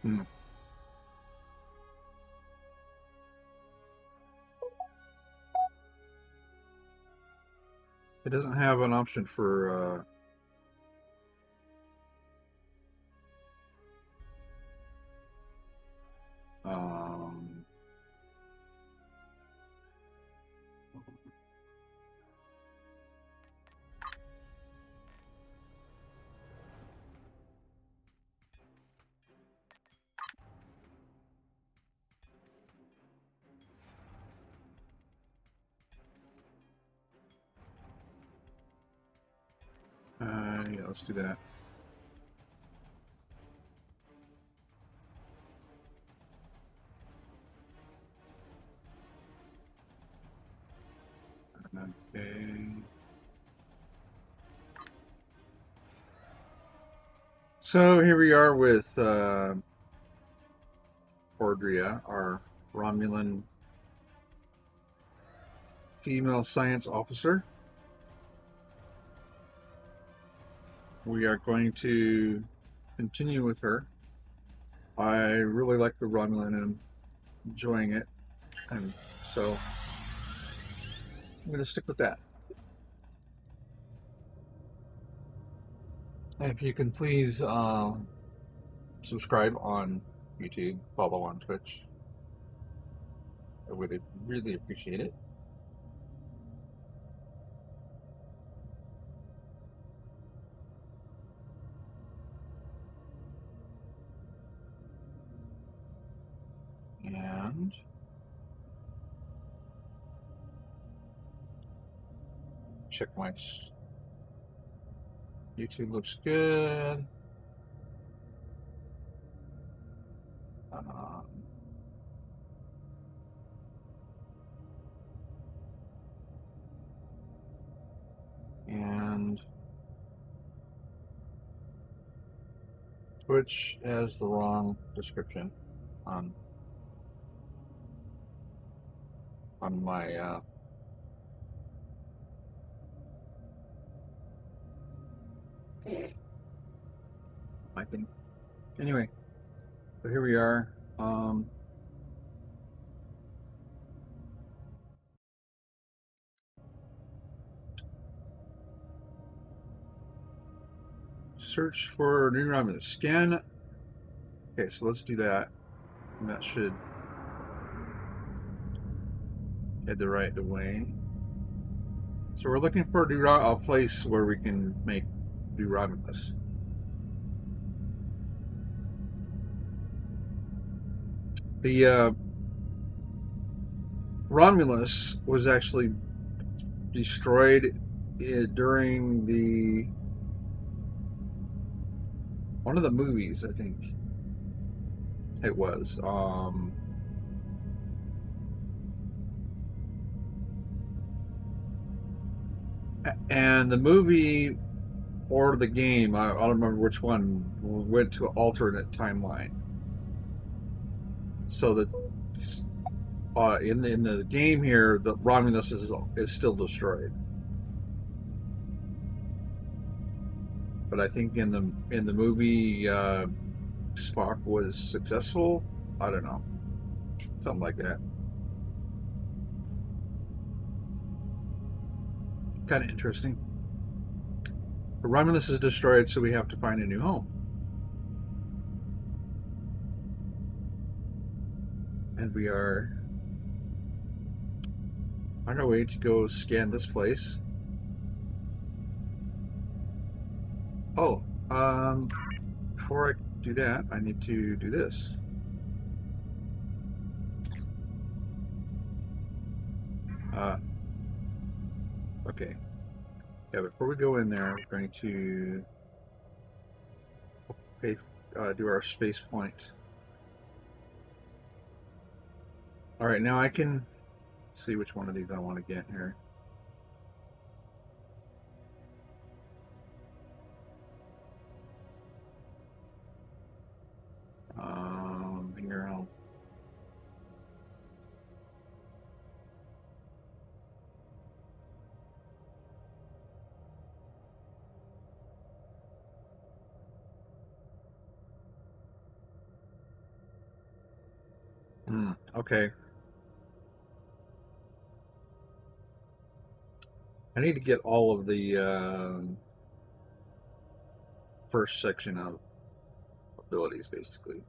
Hmm. It doesn't have an option for um, yeah, let's do that. Okay. So here we are with Cordria, our Romulan female science officer. We are going to continue with her. I really like the Romulan and I'm enjoying it, and so I'm going to stick with that. If you can please subscribe on YouTube, follow on Twitch, I would really appreciate it. And check my YouTube looks good. Um, and Twitch has the wrong description on my my thing. Anyway, so here we are. Search for new Romulus. Scan. Okay, so let's do that. And that should head the right way. So we're looking for a place where we can make new Romulus. The Romulus was actually destroyed during one of the movies, I think it was. And the movie or the game, I don't remember which one, went to an alternate timeline. So that in the game here, the Romulus is still destroyed. But I think in the movie, Spock was successful. I don't know, something like that. Kind of interesting. But Romulus is destroyed, so we have to find a new home. And we are on our way to go scan this place. Oh, before I do that, I need to do this. Uh, okay. Yeah, before we go in there, we're going to pay, do our space point. All right, now I can see which one of these I want to get here. Here I'll. Okay. I need to get all of the first section of abilities, basically.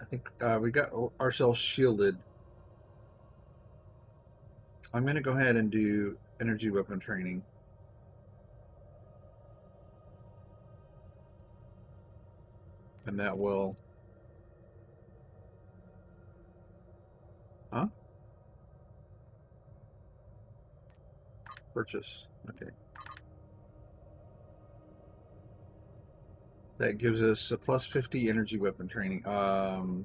I think we got ourselves shielded. I'm going to go ahead and do energy weapon training. And that will... Huh? Purchase. Okay. That gives us a plus 50 energy weapon training.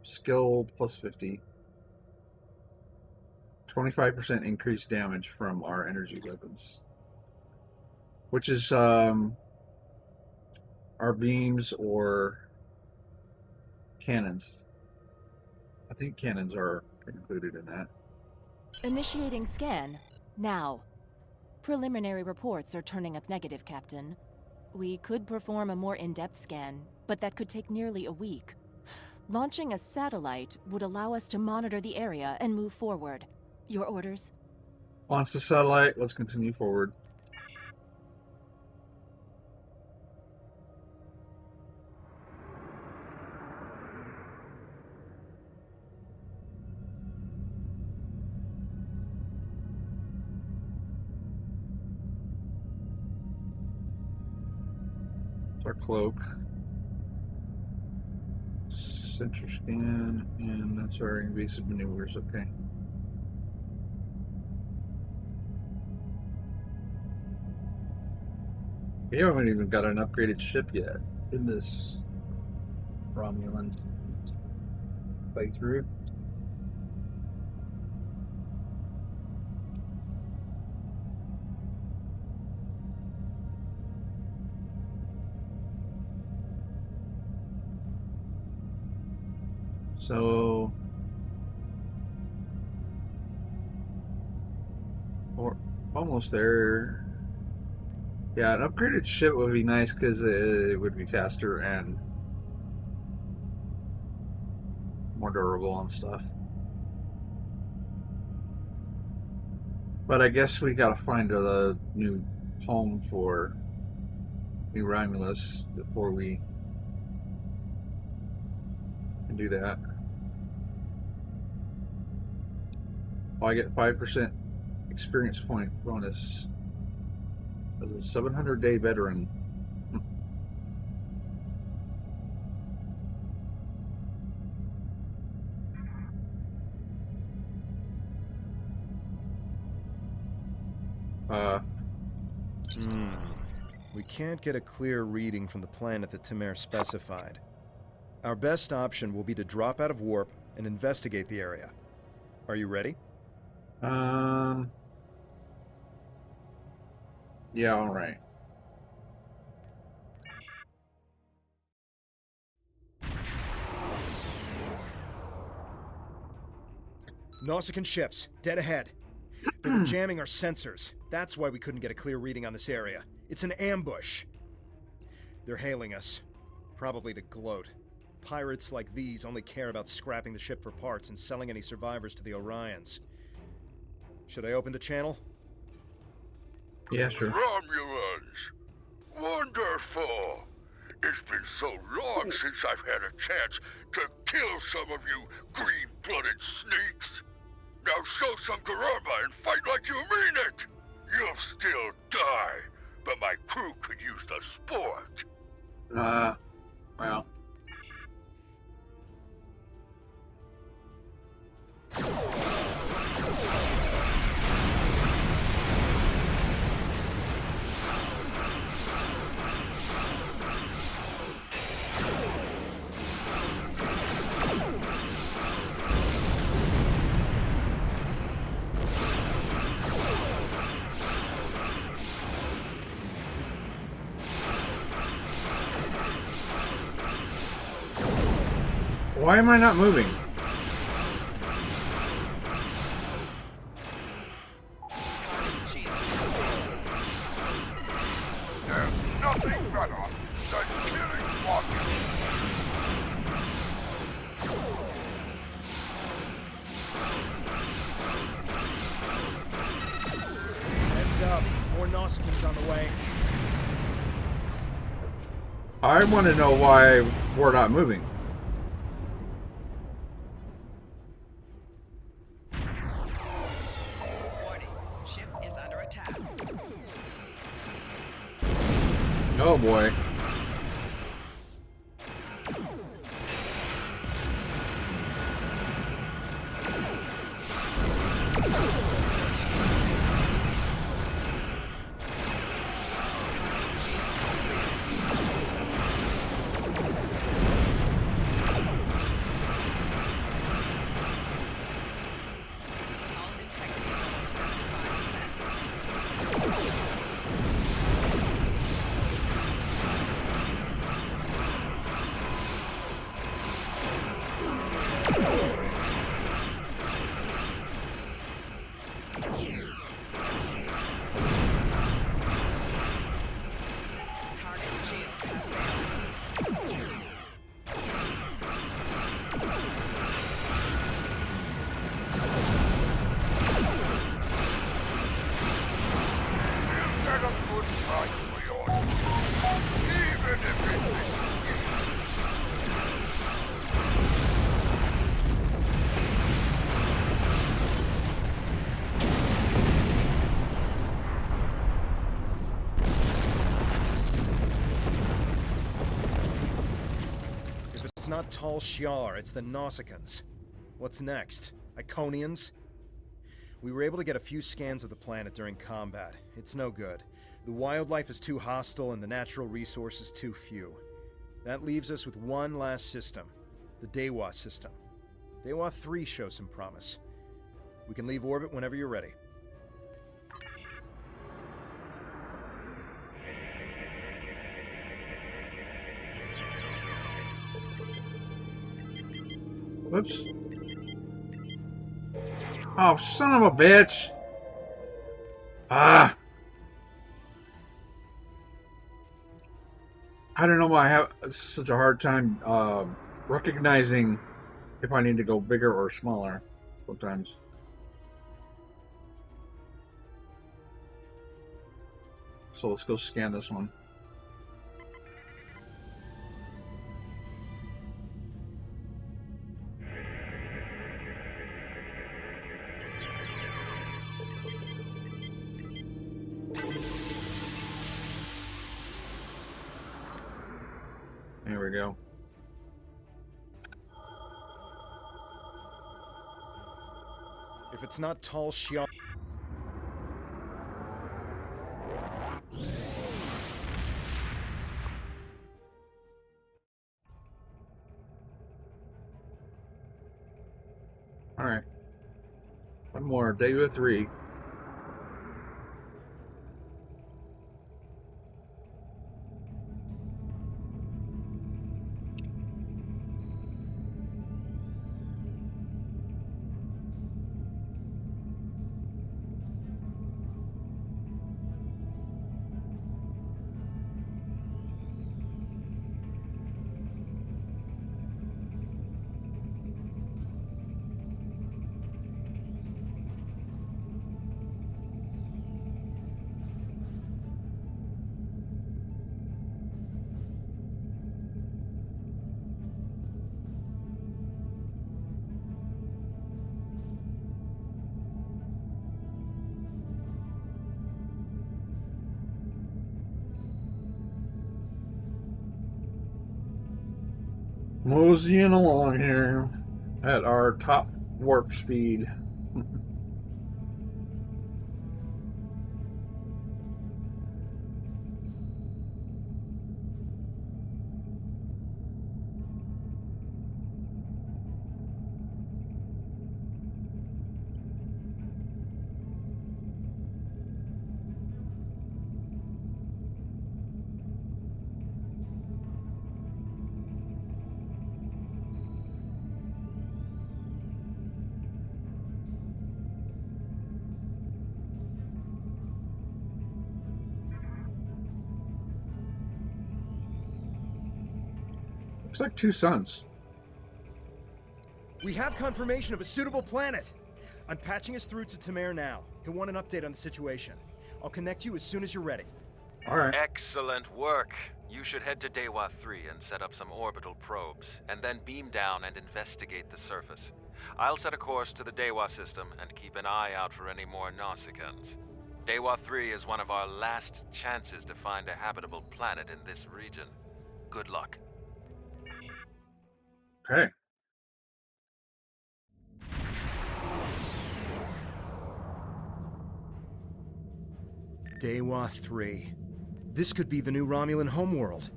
Skill plus 50. 25% increased damage from our energy weapons. Which is our beams or cannons. I think cannons are included in that. Initiating scan. Now. Preliminary reports are turning up negative, Captain. We could perform a more in-depth scan, but that could take nearly a week. Launching a satellite would allow us to monitor the area and move forward. Your orders? Launch the satellite. Let's continue forward. Our cloak. Center scan, and that's our invasive maneuvers. Okay. We haven't even got an upgraded ship yet in this Romulan playthrough. So we're almost there. Yeah, an upgraded ship would be nice because it would be faster and more durable and stuff. But I guess we gotta find a new home for New Romulus before we can do that. Oh, I get 5% experience point bonus as a 700-day veteran. We can't get a clear reading from the planet that Timur specified. Our best option will be to drop out of warp and investigate the area. Are you ready? Yeah, all right. Nausicaan ships, dead ahead. They were jamming our sensors. That's why we couldn't get a clear reading on this area. It's an ambush. They're hailing us. Probably to gloat. Pirates like these only care about scrapping the ship for parts and selling any survivors to the Orions. Should I open the channel? Yeah, sure. Romulans! Wonderful! It's been so long since I've had a chance to kill some of you green-blooded sneaks. Now show some garamba and fight like you mean it! You'll still die, but my crew could use the sport. Well. Why am I not moving? There's nothing better than killing one. I want to know why we're not moving. Warning, ship is under attack. Oh boy. All integrity below 75%. Target shield has failed. You get a good price for yours, even if it's easy. If it's not Tal Shiar, it's the Nausicaans. What's next? Iconians? We were able to get a few scans of the planet during combat. It's no good. The wildlife is too hostile and the natural resources too few. That leaves us with one last system, the Dewa system. Dewa 3 shows some promise. We can leave orbit whenever you're ready. Whoops. Oh, son of a bitch. Ah. I don't know why I have such a hard time recognizing if I need to go bigger or smaller sometimes. So let's go scan this one. There we go. If it's not Tal Shiar... Alright. One more. Day 3. Moseying along here at our top warp speed. Looks like 2 suns. We have confirmation of a suitable planet! I'm patching us through to Tamer now. He'll want an update on the situation. I'll connect you as soon as you're ready. All right. Excellent work. You should head to Dewa 3 and set up some orbital probes, and then beam down and investigate the surface. I'll set a course to the Dewa system and keep an eye out for any more Nausicaans. Dewa 3 is one of our last chances to find a habitable planet in this region. Good luck. Okay. Dewa 3. This could be the new Romulan homeworld.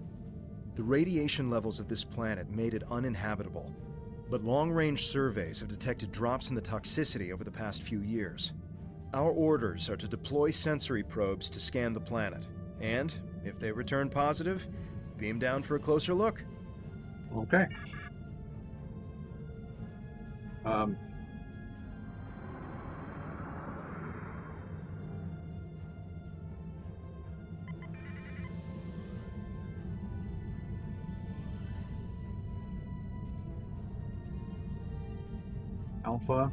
The radiation levels of this planet made it uninhabitable, but long-range surveys have detected drops in the toxicity over the past few years. Our orders are to deploy sensory probes to scan the planet, and, if they return positive, beam down for a closer look. Okay. Alpha.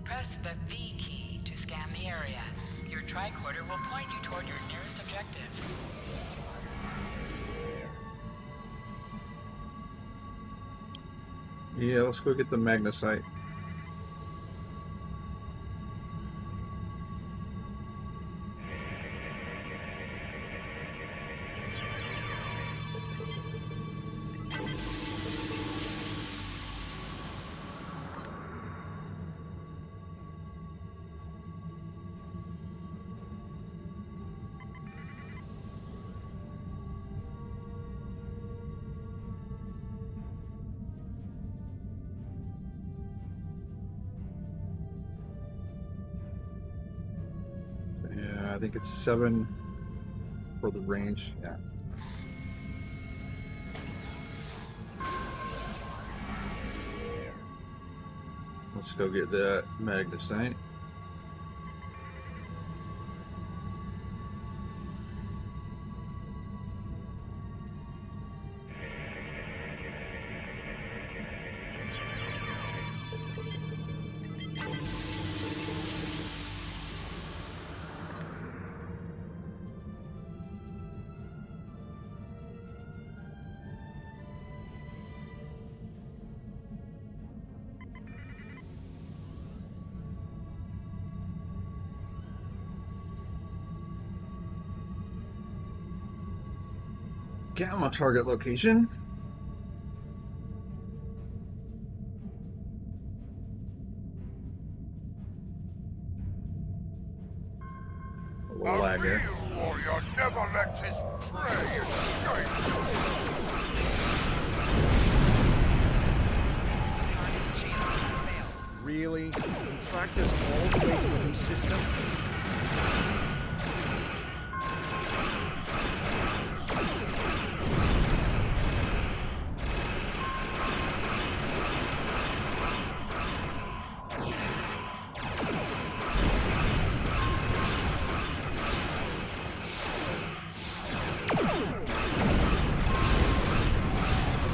Press the V key to scan the area. Your tricorder will point you toward your nearest objective. Yeah, let's go get the magnesite. Yeah, I think it's 7 for the range. Yeah. Let's go get that magnesite. Gamma target location. A little lag here. warrior never lets his prey escape. Target's shield has failed. Really? You tracked us all the way to a new system?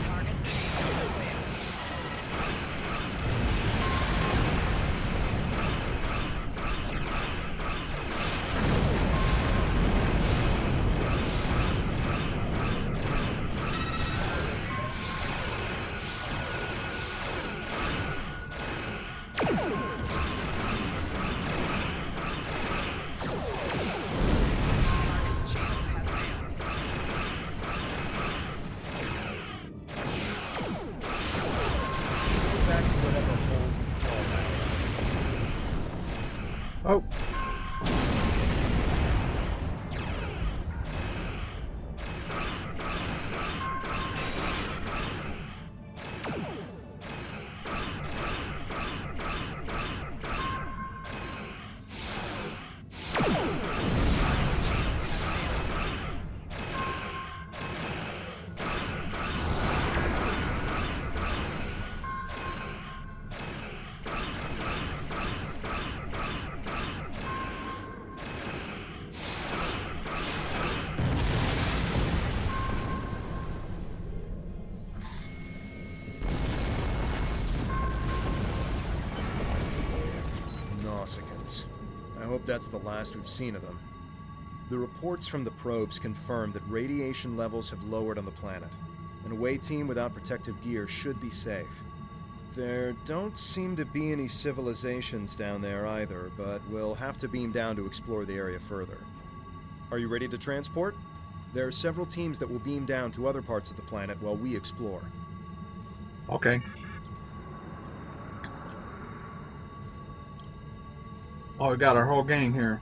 Target's shield has failed. hope that's the last we've seen of them. The reports from the probes confirm that radiation levels have lowered on the planet. An away team without protective gear should be safe. There don't seem to be any civilizations down there either, but we'll have to beam down to explore the area further. Are you ready to transport? There are several teams that will beam down to other parts of the planet while we explore. Okay. Oh, we got our whole gang here.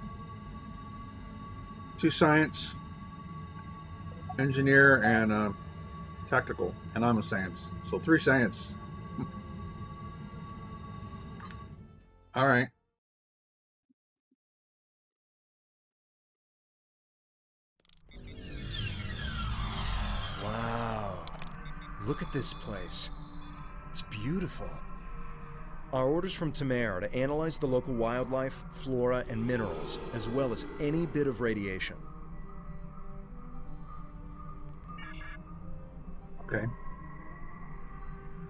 2 science, engineer, and tactical. And I'm a science. So 3 science. All right. Wow. Look at this place. It's beautiful. Our orders from Tamer are to analyze the local wildlife, flora, and minerals, as well as any bit of radiation. Okay.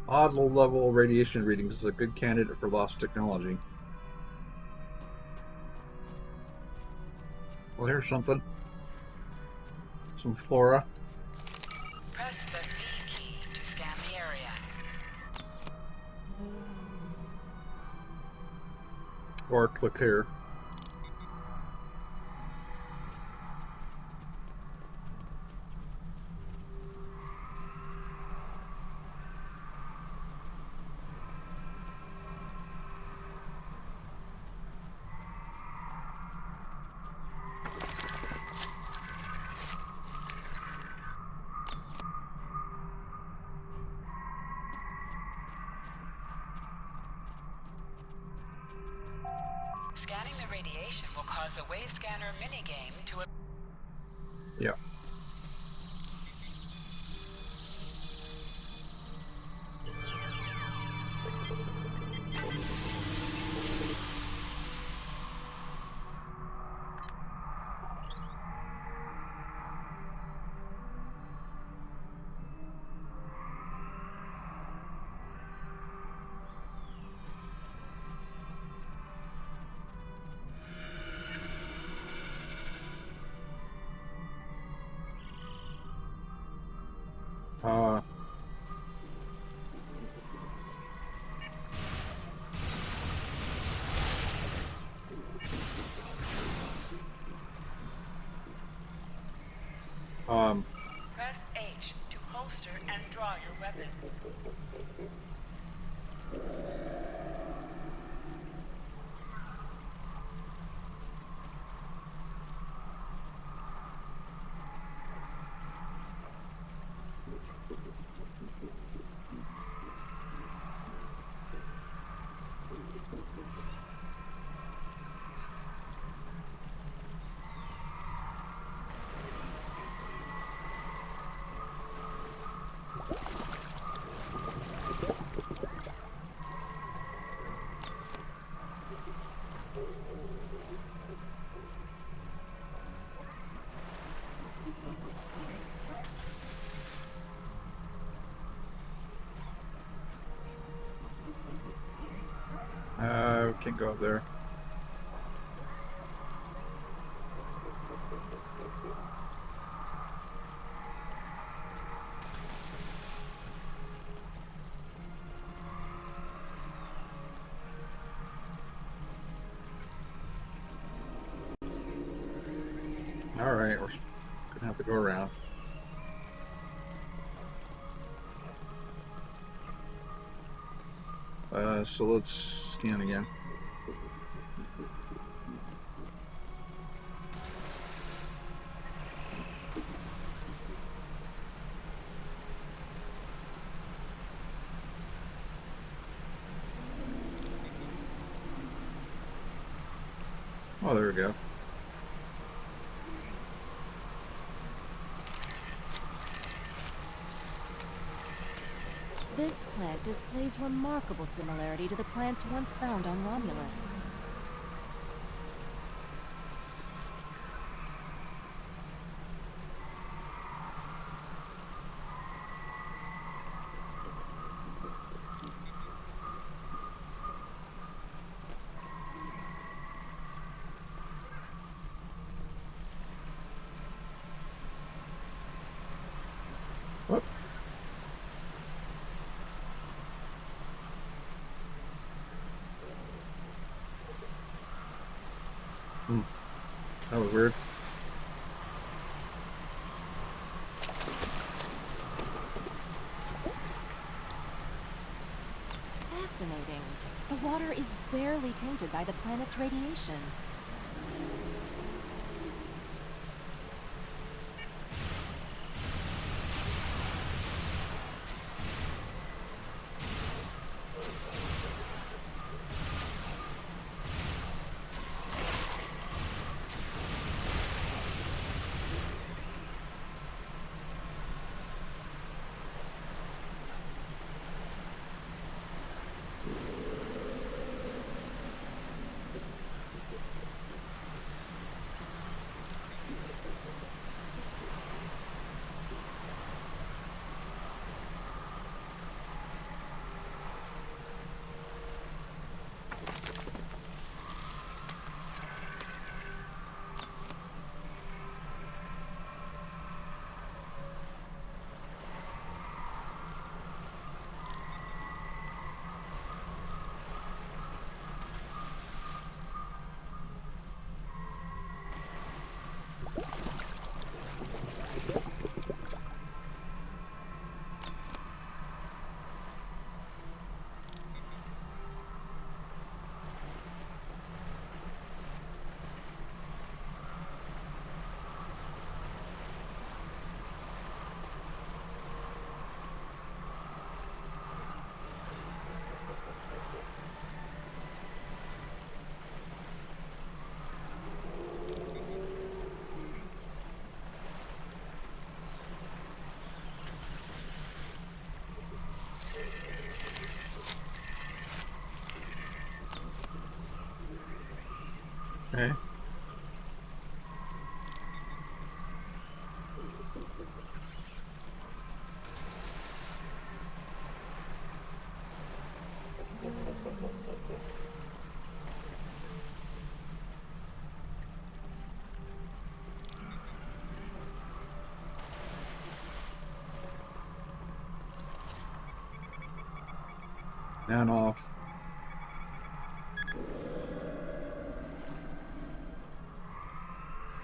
Odd low-level radiation readings is a good candidate for lost technology. Well, here's something. Some flora. Press the B key to scan the area. Or click here. Scanning the radiation will cause the wave scanner minigame to... Yeah. Uh, Press H to holster and draw your weapon. can't go up there. All right, we're gonna have to go around. So let's scan again. Oh, there we go. This plant displays remarkable similarity to the plants once found on Romulus. That was weird. Fascinating. The water is barely tainted by the planet's radiation. Okay. And off.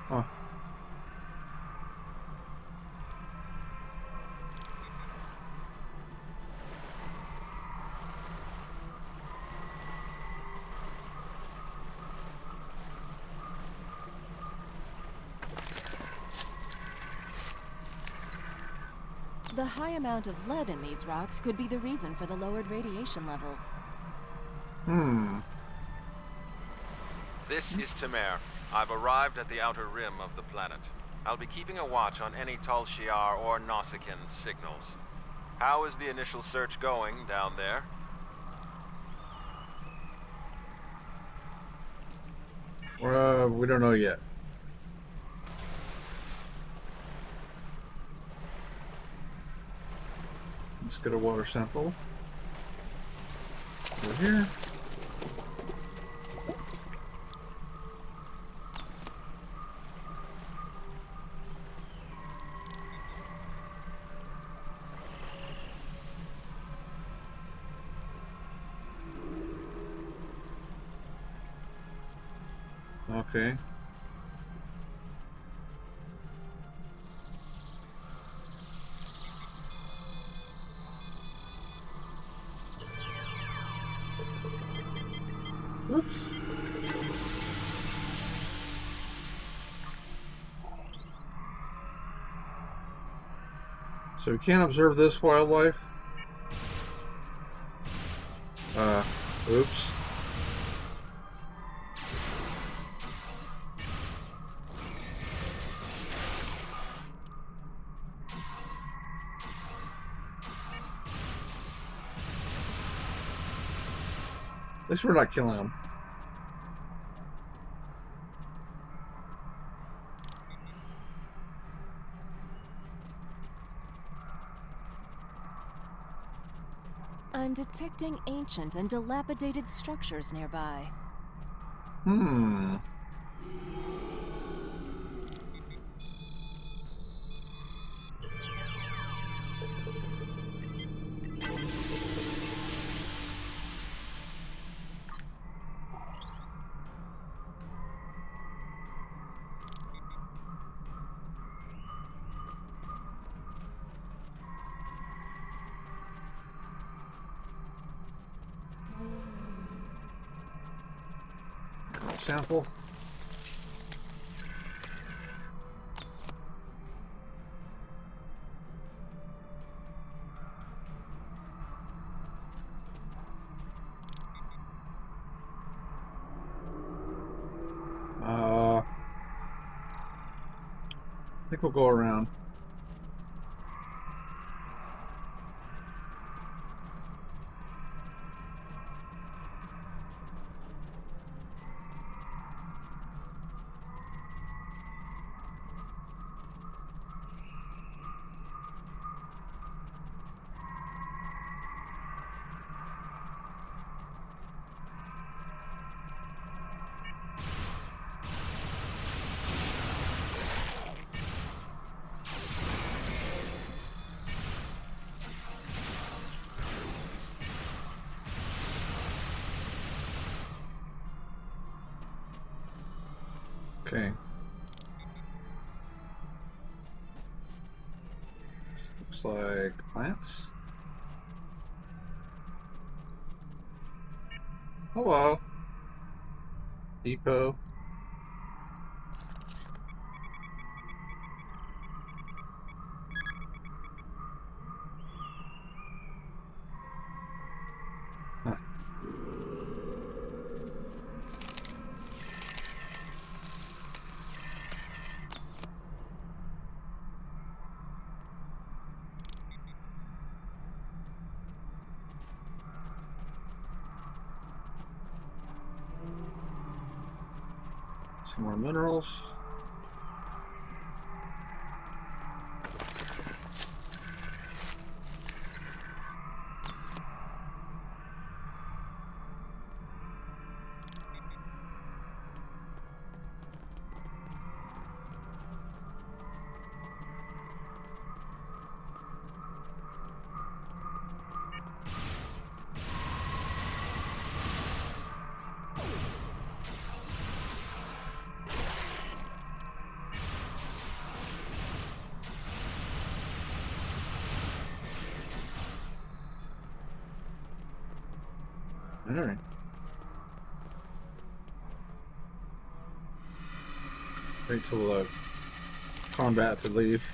Huh. The high amount of lead in these rocks could be the reason for the lowered radiation levels. This is Tamer. I've arrived at the outer rim of the planet. I'll be keeping a watch on any Tal Shiar or Nausicaan signals. How is the initial search going down there? We don't know yet. Let's get a water sample. Over here. Okay. Oops. So we can't observe this wildlife. Oops. At least we're not killing them. I'm detecting ancient and dilapidated structures nearby. sample. I think we'll go around. Okay. Looks like plants. Hello. Depot. Huh. Some more minerals. All right. Wait till combat to leave.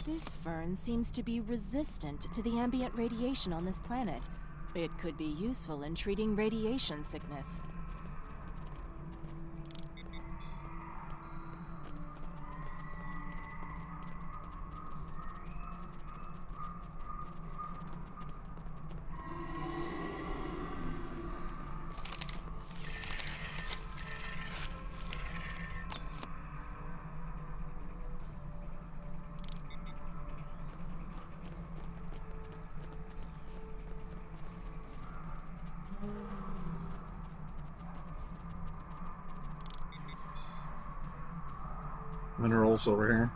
This fern seems to be resistant to the ambient radiation on this planet. It could be useful in treating radiation sickness. Minerals over here.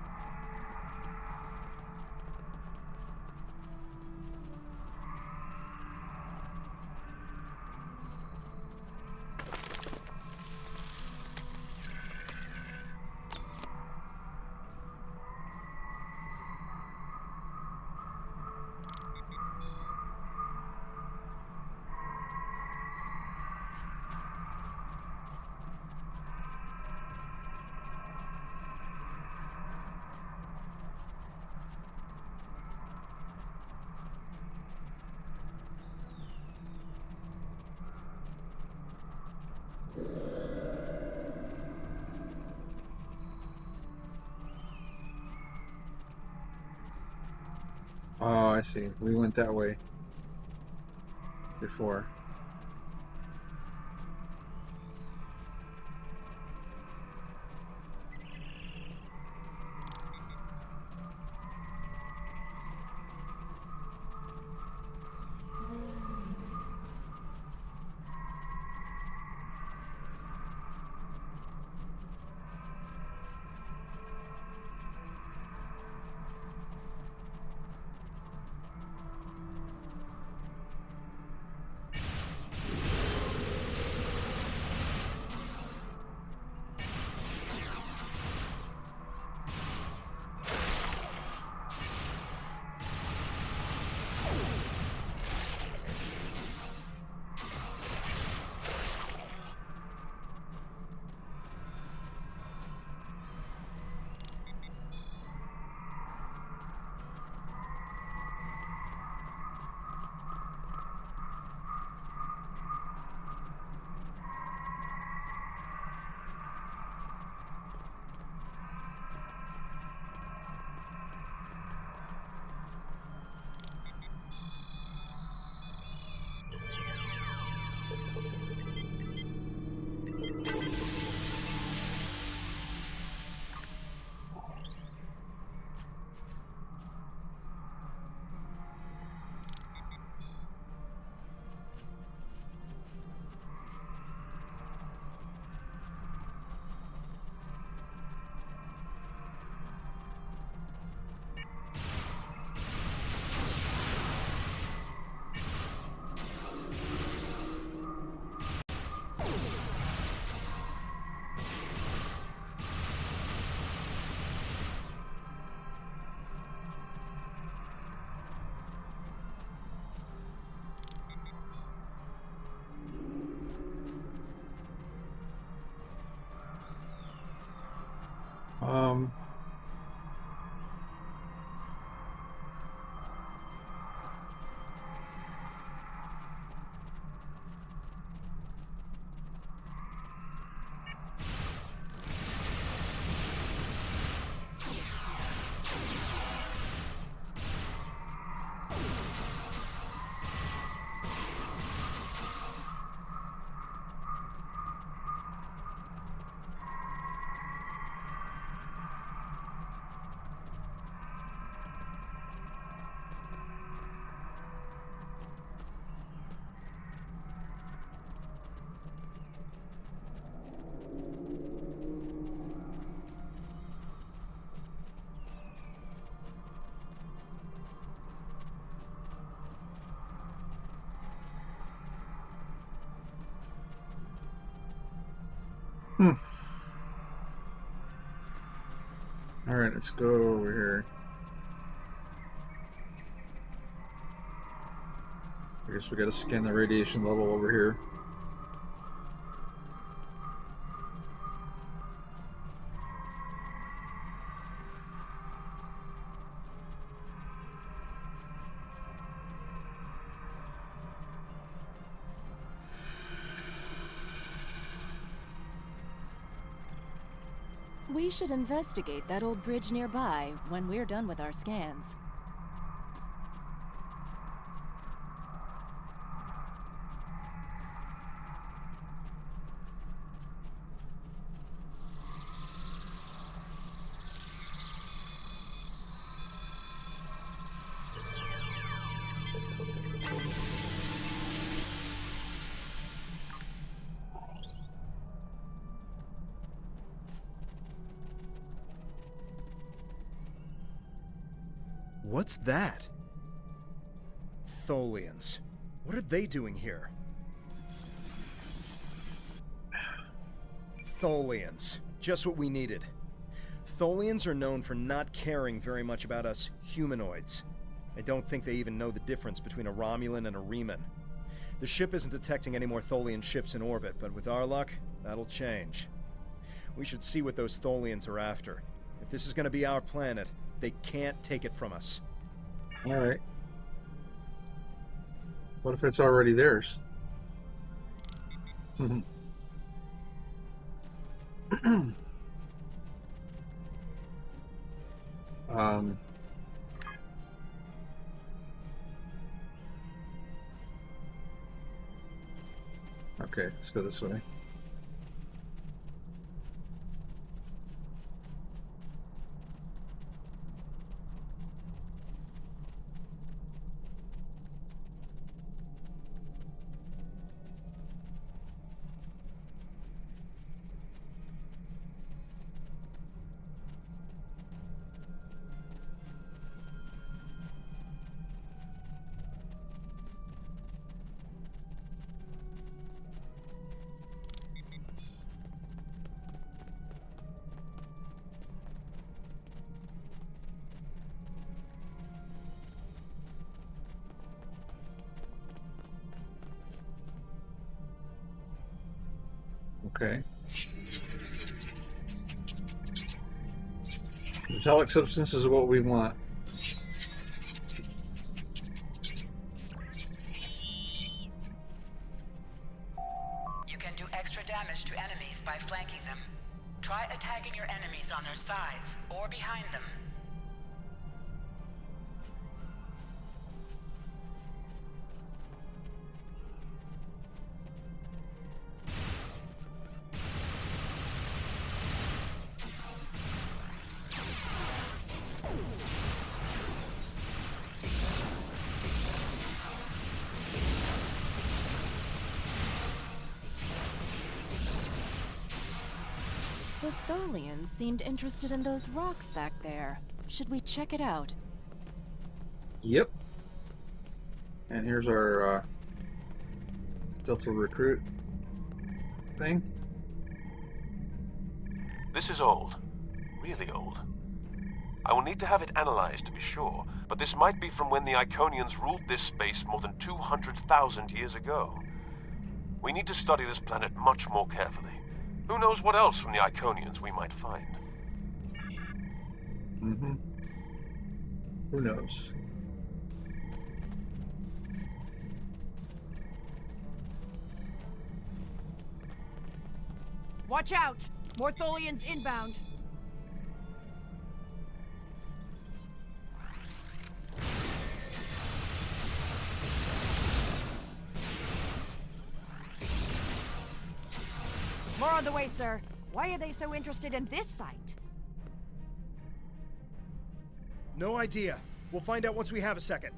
Oh, I see. We went that way before. Um, hmm. All right, let's go over here. I guess we got to scan the radiation level over here. We should investigate that old bridge nearby when we're done with our scans. What's that? Tholians. What are they doing here? Tholians. Just what we needed. Tholians are known for not caring very much about us humanoids. I don't think they even know the difference between a Romulan and a Reman. The ship isn't detecting any more Tholian ships in orbit, but with our luck, that'll change. We should see what those Tholians are after. If this is going to be our planet, they can't take it from us. All right. What if it's already theirs? Okay, let's go this way. Okay. Metallic substance is what we want. You can do extra damage to enemies by flanking them. Try attacking your enemies on their sides or behind them. The Tholians seemed interested in those rocks back there. Should we check it out? Yep. And here's our Delta recruit thing. This is old. Really old. I will need to have it analyzed to be sure, but this might be from when the Iconians ruled this space more than 200,000 years ago. We need to study this planet much more carefully. Who knows what else from the Iconians we might find? Mm-hmm. Who knows? Watch out! More Tholians inbound. More on the way, sir. Why are they so interested in this site? No idea. We'll find out once we have a second.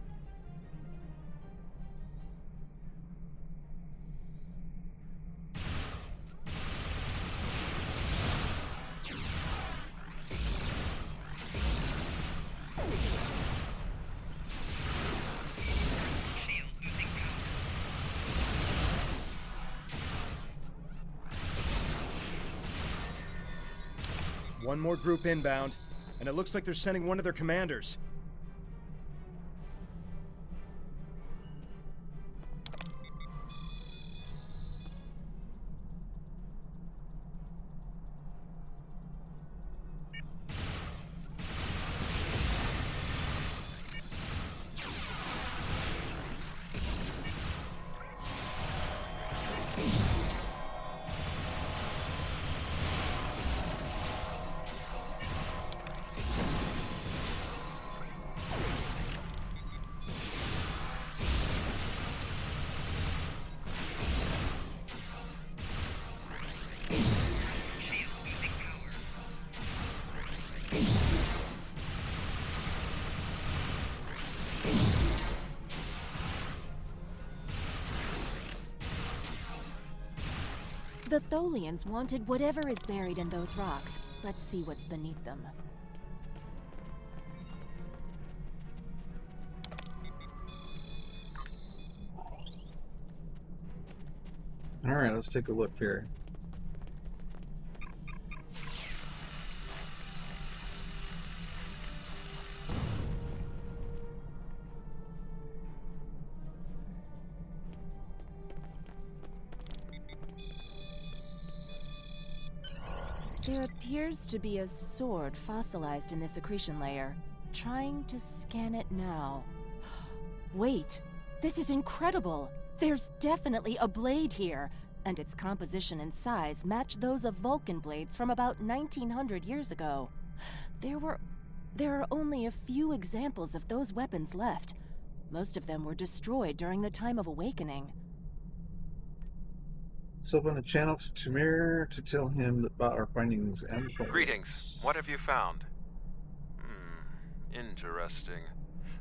One more group inbound, and it looks like they're sending one of their commanders. The Tholians wanted whatever is buried in those rocks. Let's see what's beneath them. All right, let's take a look here. There appears to be a sword fossilized in this accretion layer. Trying to scan it now. Wait, this is incredible! There's definitely a blade here, and its composition and size match those of Vulcan blades from about 1900 years ago. There are only a few examples of those weapons left. Most of them were destroyed during the time of Awakening. Let's open the channel to Tamir to tell him about our findings and goals. Greetings. What have you found? Interesting.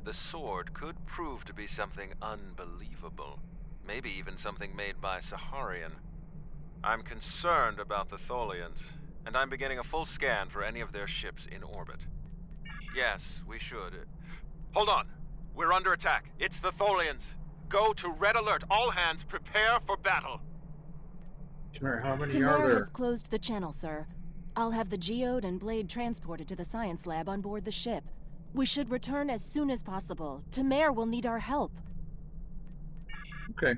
The sword could prove to be something unbelievable. Maybe even something made by Saharian. I'm concerned about the Tholians, and I'm beginning a full scan for any of their ships in orbit. Yes, we should. Hold on! We're under attack. It's the Tholians. Go to Red Alert. All hands, prepare for battle. Tamir, how many are Tamir there? has closed the channel, sir. I'll have the geode and blade transported to the science lab on board the ship. We should return as soon as possible. Tamir will need our help. Okay.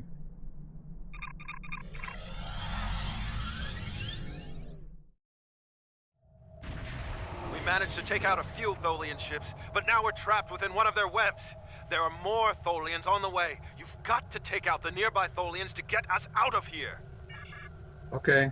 We managed to take out a few Tholian ships, but now we're trapped within one of their webs. There are more Tholians on the way. You've got to take out the nearby Tholians to get us out of here. Okay.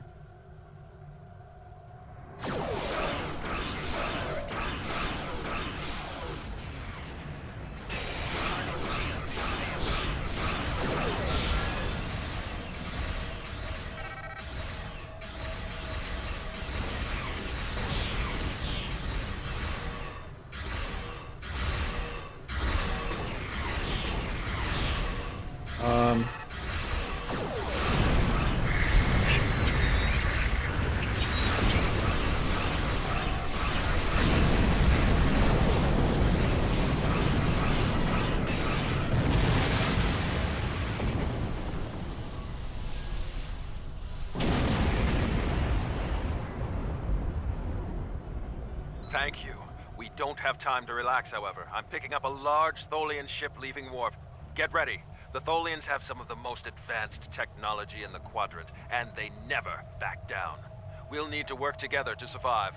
Thank you. We don't have time to relax, however. I'm picking up a large Tholian ship leaving warp. Get ready. The Tholians have some of the most advanced technology in the quadrant, and they never back down. We'll need to work together to survive.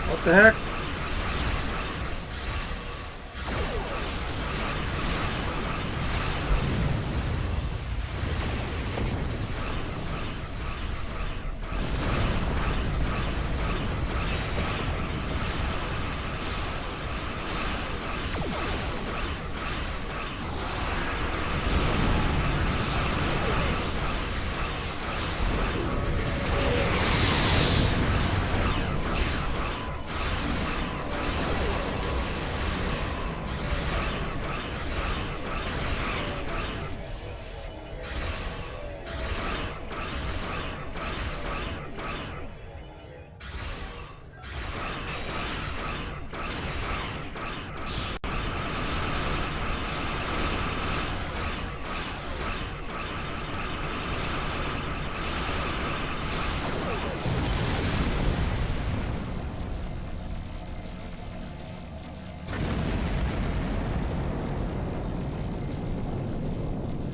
What the heck?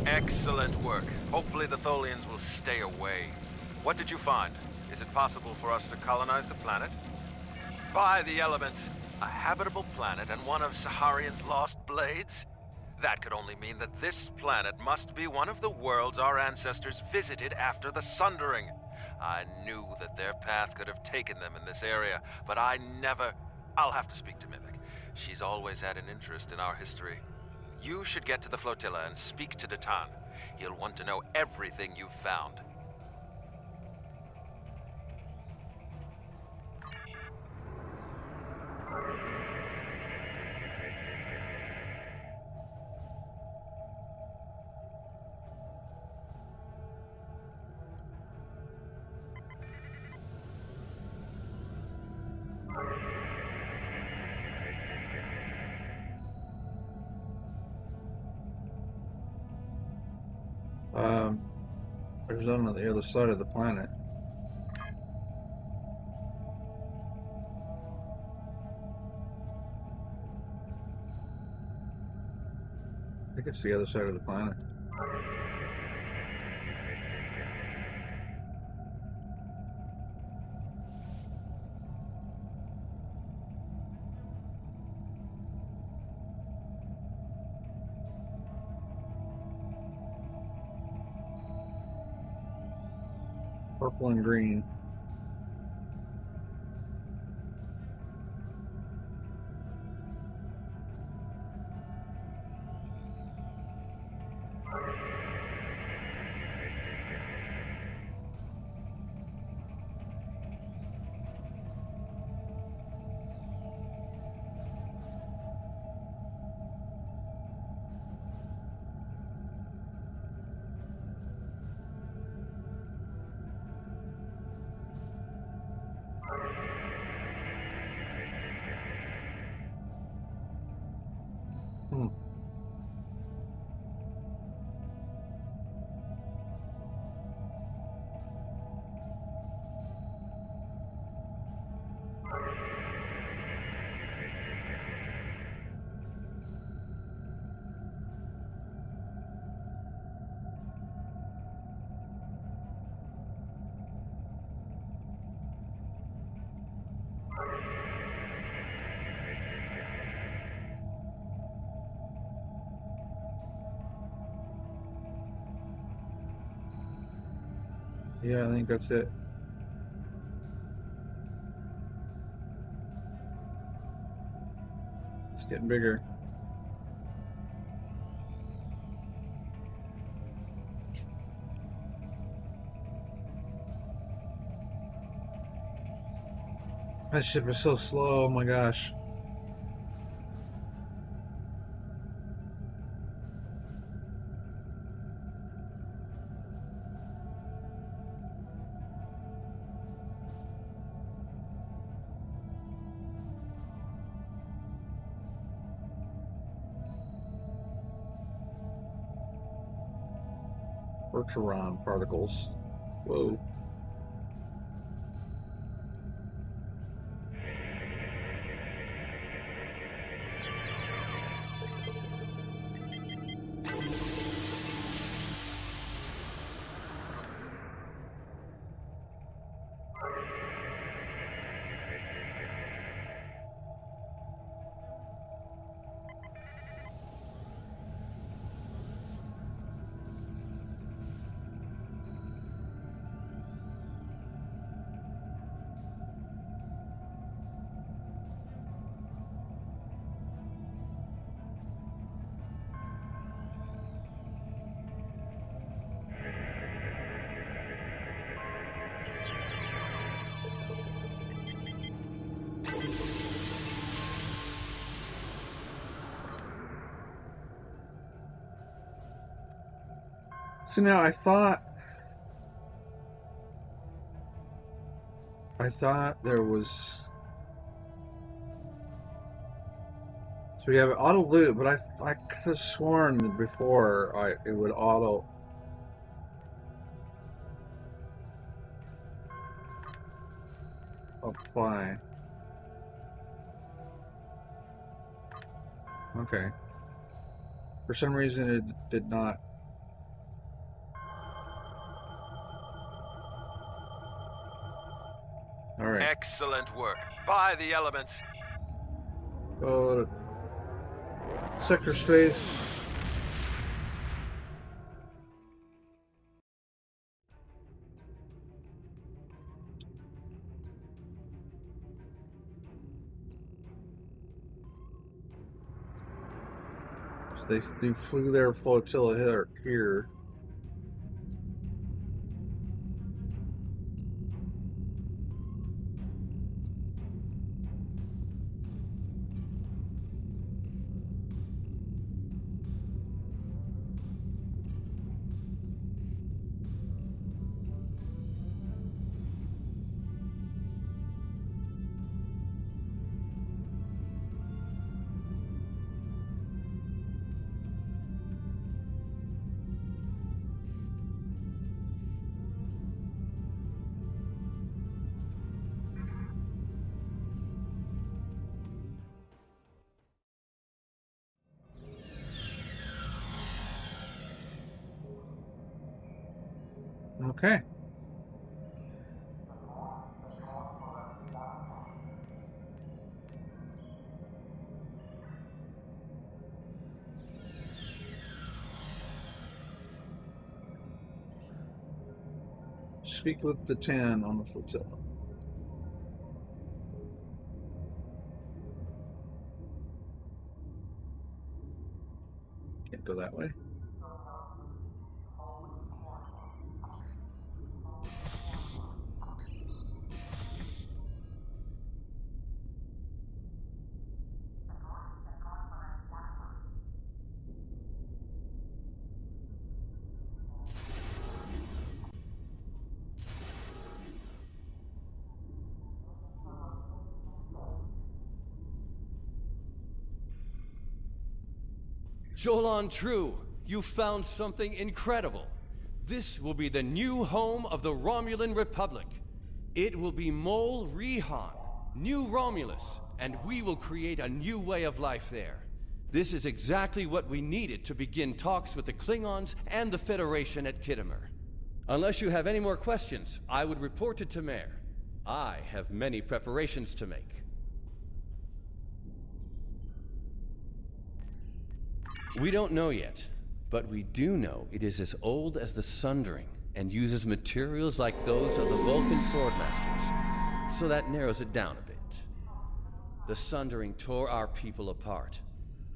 Excellent work. Hopefully the Tholians will stay away. What did you find? Is it possible for us to colonize the planet? By the elements, a habitable planet and one of Saharian's lost blades? That could only mean that this planet must be one of the worlds our ancestors visited after the Sundering. I knew that their path could have taken them in this area, but I never... I'll have to speak to Mimic. She's always had an interest in our history. You should get to the flotilla and speak to Datan. He'll want to know everything you've found. There's one on the other side of the planet. I think it's the other side of the planet. Purple and green. Yeah, I think that's it. It's getting bigger. That ship is so slow, oh my gosh. Orcheron particles. Whoa. So now I thought there was, so we have an auto loop, but I could have sworn that before it would auto apply. Okay. For some reason it did not. All right. Excellent work. By the elements. Go to sector space. So they flew their flotilla here. Okay. Speak with the 10 on the flotilla. Can't go that way. Jolan True, you found something incredible. This will be the new home of the Romulan Republic. It will be Mol Rihan, New Romulus, and we will create a new way of life there. This is exactly what we needed to begin talks with the Klingons and the Federation at Khitomer. Unless you have any more questions, I would report to Tamer. I have many preparations to make. We don't know yet, but we do know it is as old as the Sundering and uses materials like those of the Vulcan Swordmasters, so that narrows it down a bit. The Sundering tore our people apart,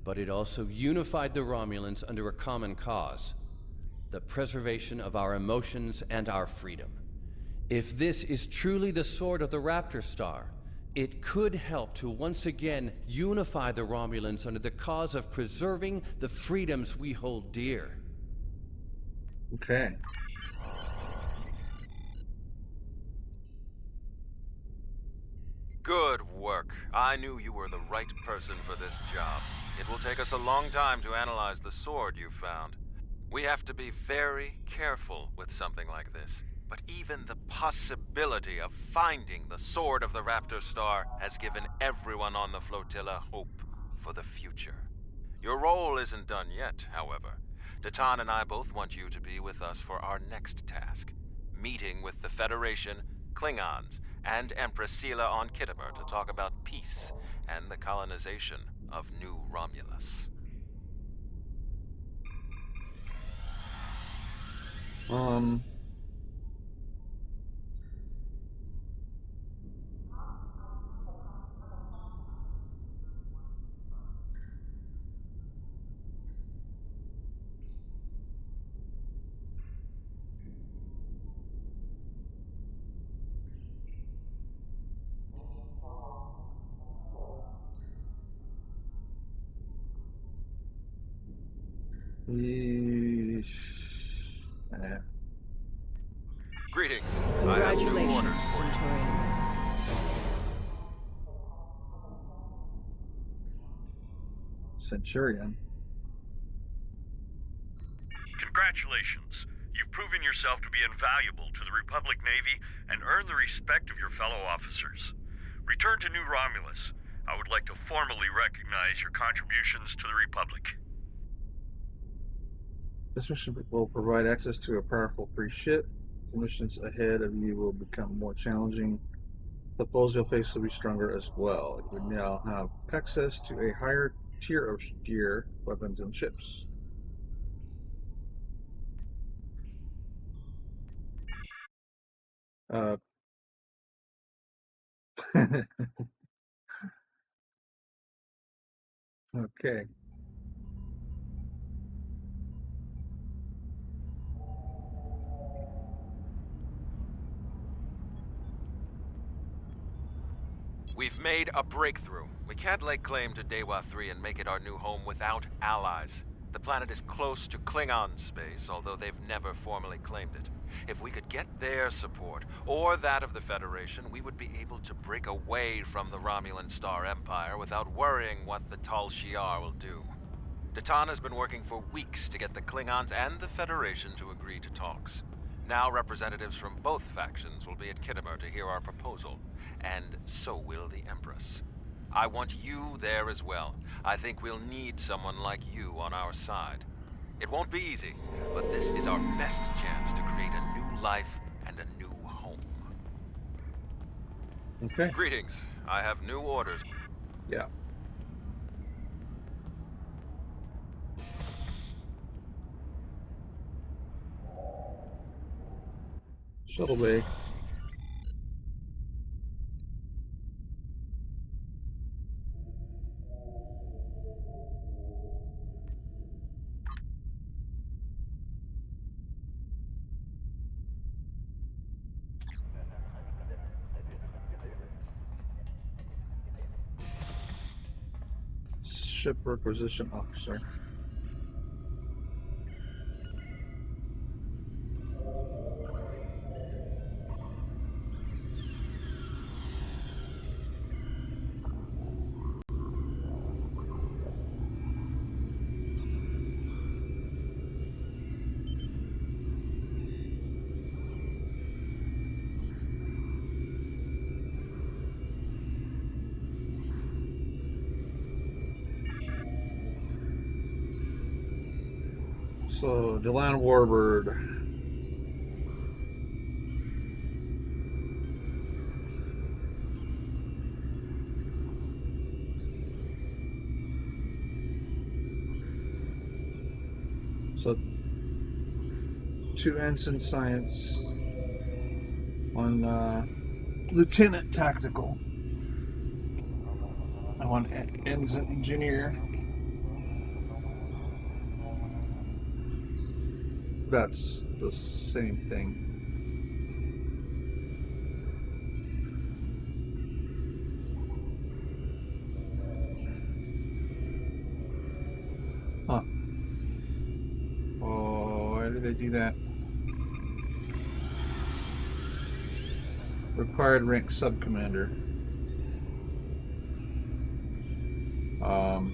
but it also unified the Romulans under a common cause: the preservation of our emotions and our freedom. If this is truly the sword of the Raptor Star, it could help to once again unify the Romulans under the cause of preserving the freedoms we hold dear. Okay. Good work. I knew you were the right person for this job. It will take us a long time to analyze the sword you found. We have to be very careful with something like this. But even the possibility of finding the sword of the Raptor Star has given everyone on the flotilla hope for the future. Your role isn't done yet, however. Datan and I both want you to be with us for our next task: meeting with the Federation, Klingons, and Empress Sela on Kittimer to talk about peace and the colonization of New Romulus. Yeesh. Eh. Greetings. I have new orders Congratulations, for you. Centurion. Centurion. Congratulations. You've proven yourself to be invaluable to the Republic Navy and earned the respect of your fellow officers. Return to New Romulus. I would like to formally recognize your contributions to the Republic. This mission will provide access to a powerful free ship. The missions ahead of you will become more challenging. The foes you'll face will be stronger as well. You now have access to a higher tier of gear, weapons, and ships. Uh, okay. We've made a breakthrough. We can't lay claim to Dewa 3 and make it our new home without allies. The planet is close to Klingon space, although they've never formally claimed it. If we could get their support, or that of the Federation, we would be able to break away from the Romulan Star Empire without worrying what the Tal Shiar will do. Datan has been working for weeks to get the Klingons and the Federation to agree to talks. Now representatives from both factions will be at Kittimer to hear our proposal, and so will the Empress. I want you there as well. I think we'll need someone like you on our side. It won't be easy, but this is our best chance to create a new life and a new home. Okay. Greetings. I have new orders. Yeah. Shuttle bay. Ship requisition officer. So, Delan Warbird. So 2 ensign science on lieutenant tactical. I'm on ensign engineer. That's the same thing. Huh. Oh, why did they do that? Required rank subcommander. Um,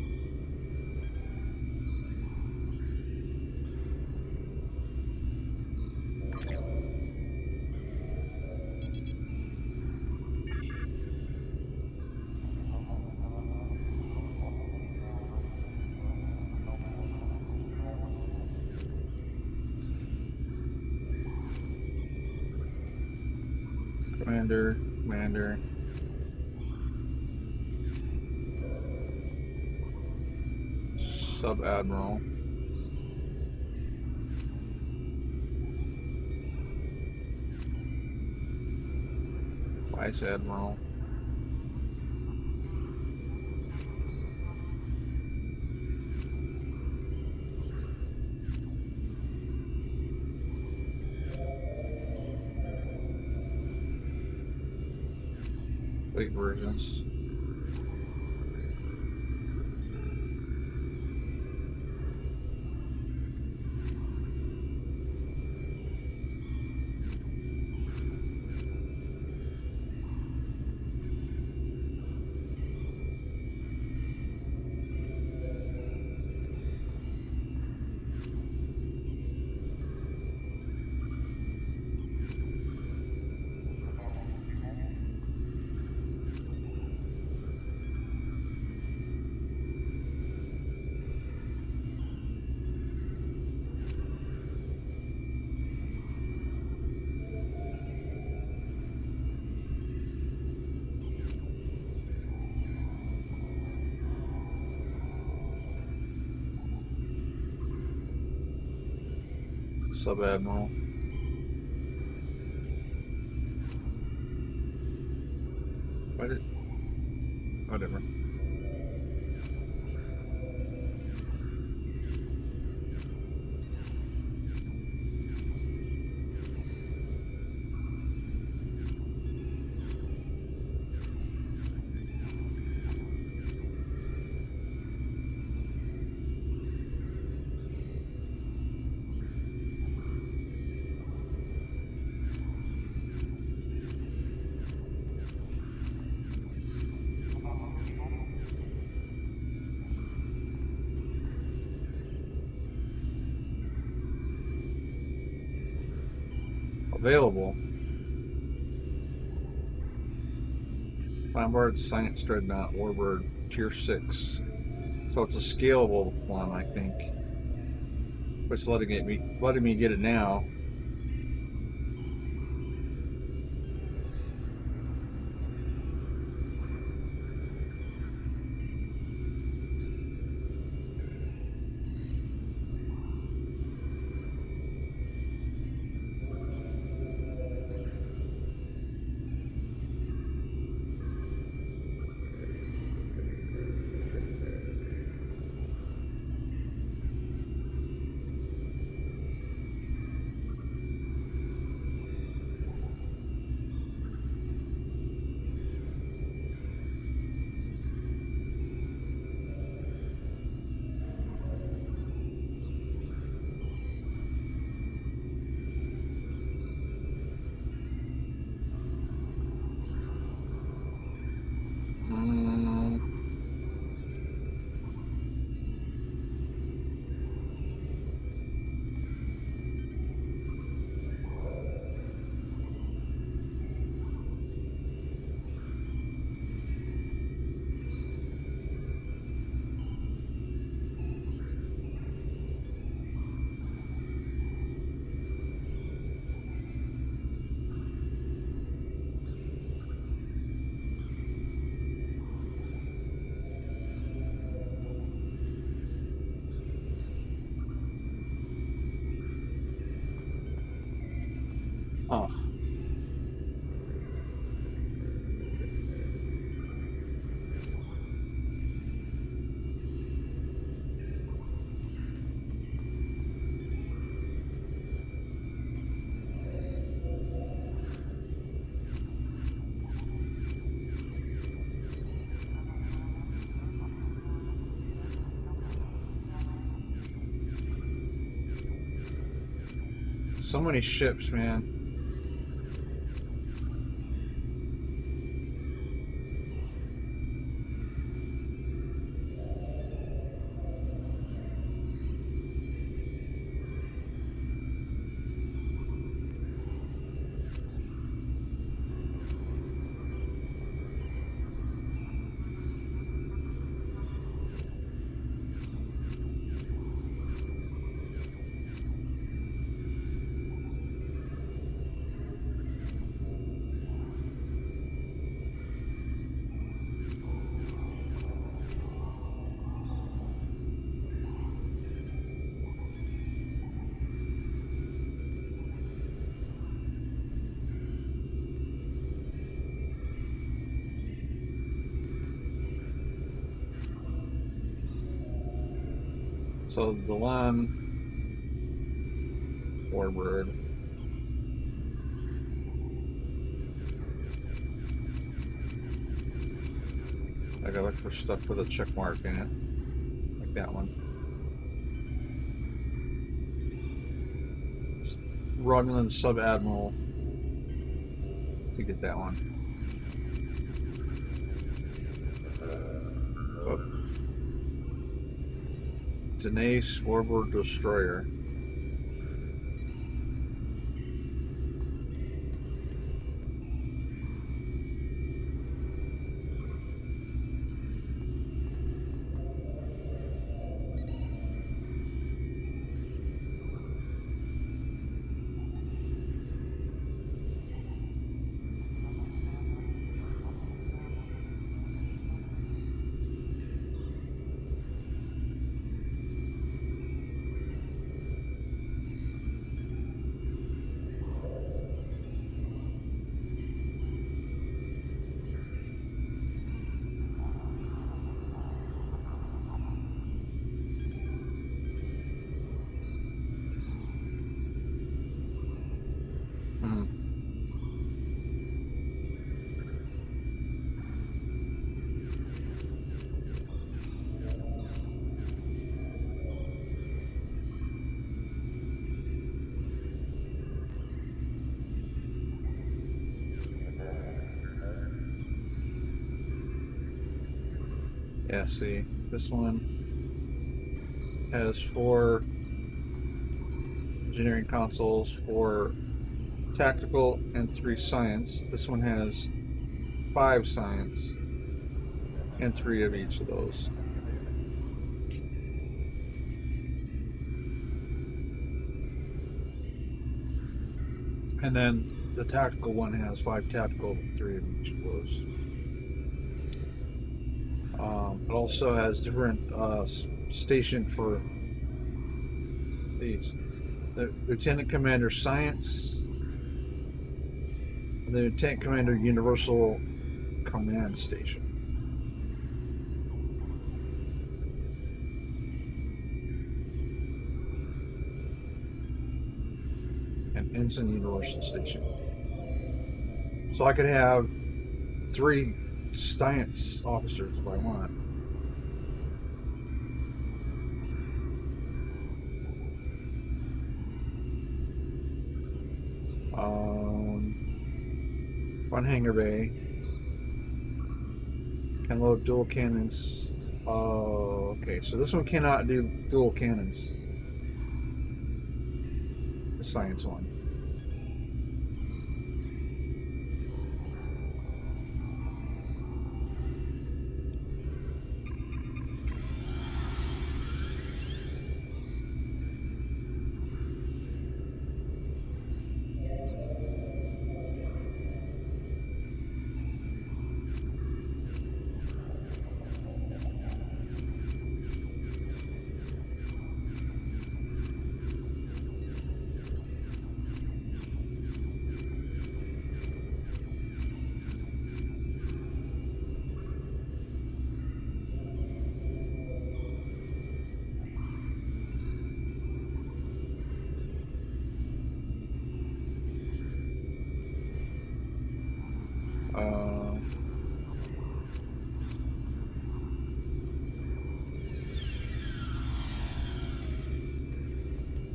commander, sub-admiral, vice admiral, weight versions. Sub-admiral. Whatever. Available. Bombard Science Dreadnought Warbird Tier 6. So it's a scalable one, I think. It's letting me get it now. So many ships, man. So the lamb, warbird. I gotta look for stuff with a check mark in it, like that one. Romulan sub-admiral to get that one. Oh. Denace warbird destroyer. Hmm. Yeah, see, this one has 4 engineering consoles, 4 tactical, and 3 science. This one has 5 science and 3 of each of those. And then the tactical one has 5 tactical, 3 of each of those. It also has different station for these. The Lieutenant Commander Science, and the Lieutenant Commander Universal Command Station. And Ensign Universal Station. So I could have 3 science officers if I want. One hangar bay. Can load dual cannons. Oh, okay. So this one cannot do dual cannons. The science one.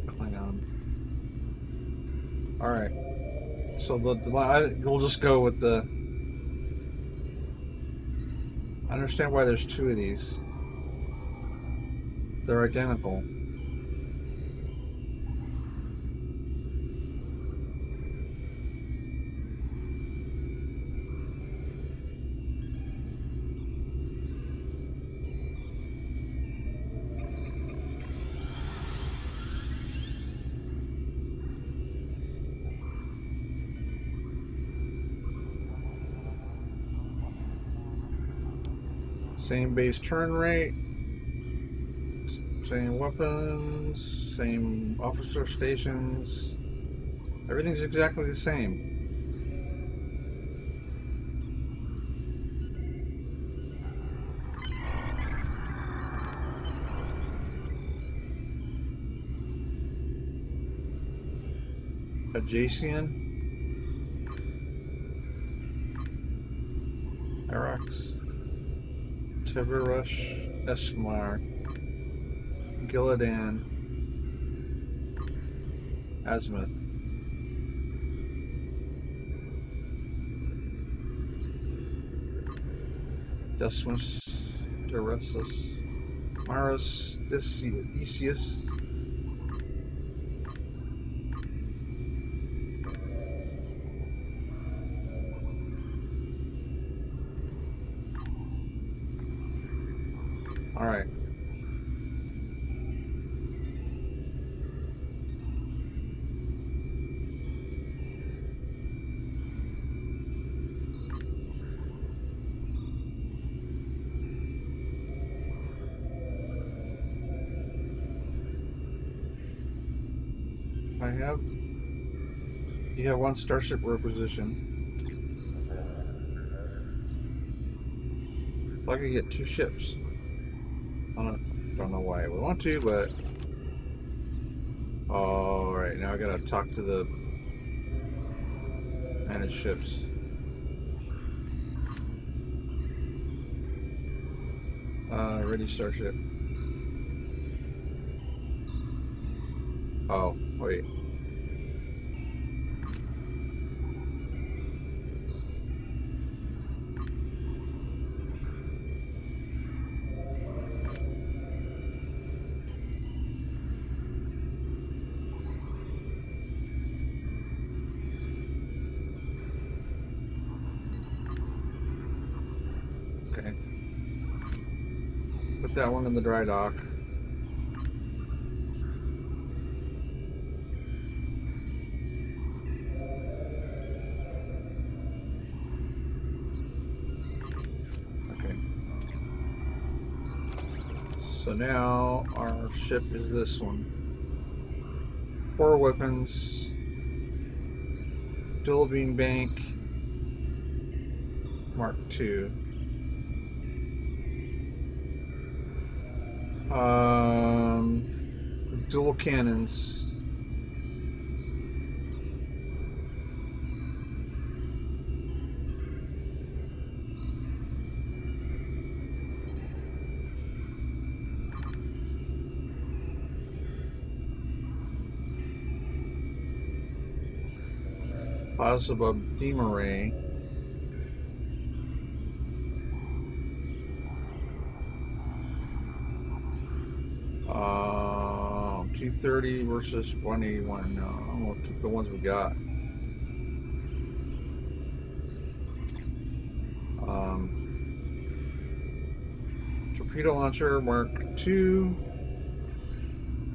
Klingon. All right. So we'll just go with the. I understand why there's two of these. They're identical. Same base turn rate, same weapons, same officer stations. Everything's exactly the same. Adjacent, Arax, Tiverush, Esmar, Gillidan, Azimuth. Decimus, Duressus, Maris, Decius. All right. You have one starship requisition. If I could get two ships. I don't know why I would want to, but all right. Now I gotta talk to the managed ships. Ready starship. Oh, wait. Okay. Put that one in the dry dock. Okay. So now our ship is this one. 4 weapons. Dual beam bank. Mark II. Dual cannons. Plasma beam array. Um, 230 versus 181. No, we'll keep the ones we got. Torpedo launcher Mark II.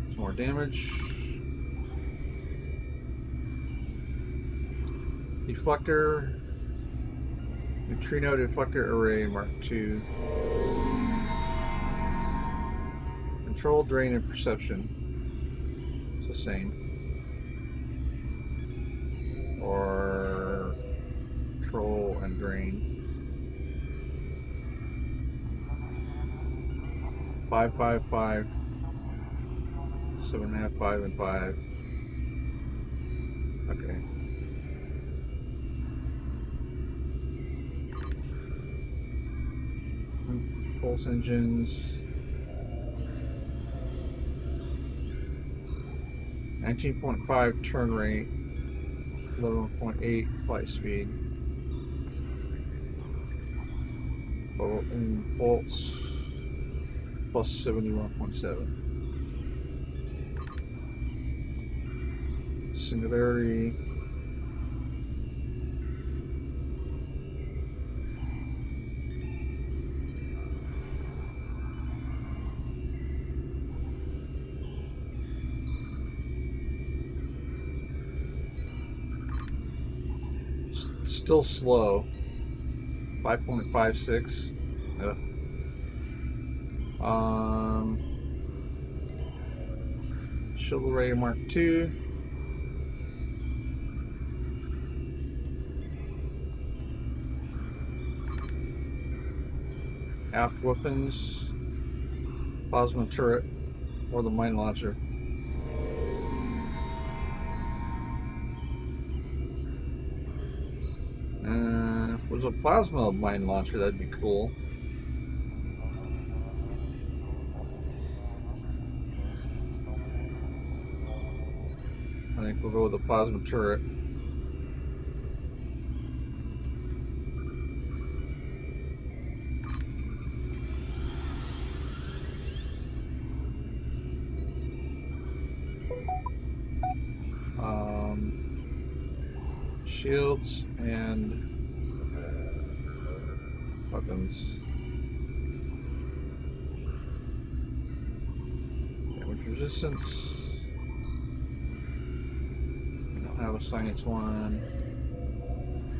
Some more damage. Deflector. Neutrino deflector array Mark II. Control, drain, and perception. It's the same. Or control and drain. 5, 5, 5. 7.5, 5, and 5. Okay. Pulse engines. 19.5 turn rate. 11.8 flight speed. Total impulse plus 71.7. Singularity. Still slow. 5.56. Ugh. Shield Array Mark II. Aft weapons. Plasma turret. Or the mine launcher. If it was a plasma mine launcher, that'd be cool. I think we'll go with the plasma turret. Shields and weapons. Damage resistance. We don't have a science one.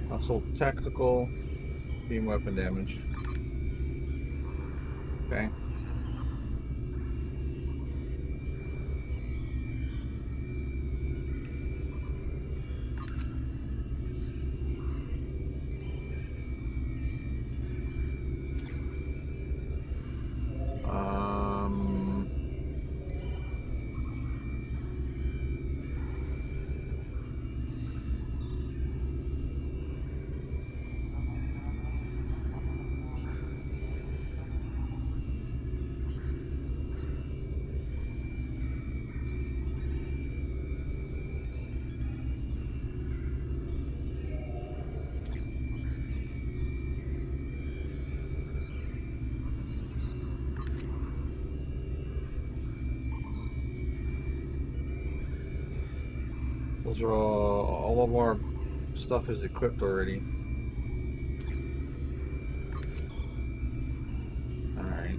Household tactical. Beam weapon damage. Okay. Those are all of our stuff is equipped already. Alright.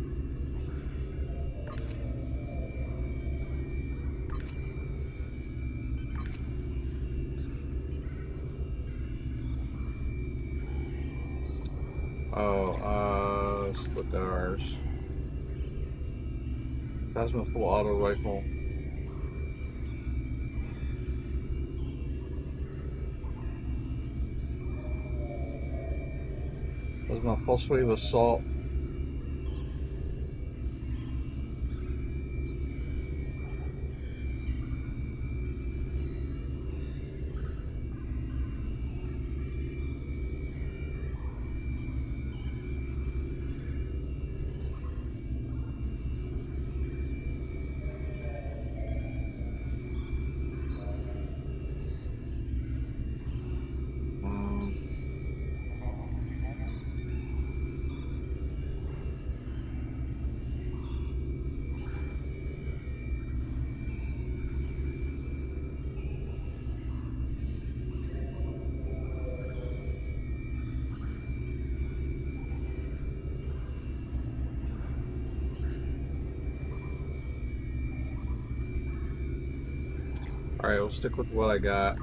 Let's look at ours. Plasma full auto rifle. Plasma pulse wave assault. Alright, we'll stick with what I got.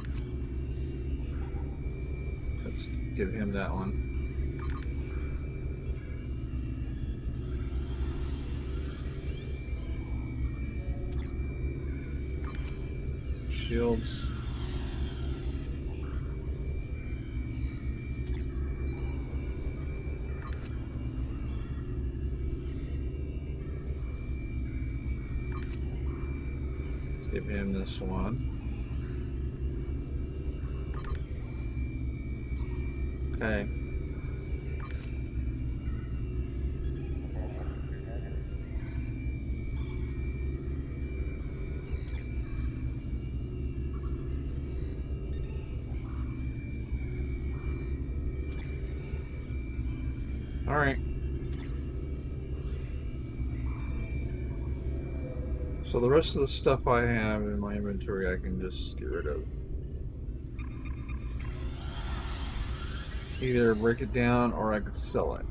Let's give him that one. Shields. Let's give him this one. Okay. All right. So the rest of the stuff I have in my inventory, I can just get rid of. Either break it down or I could sell it.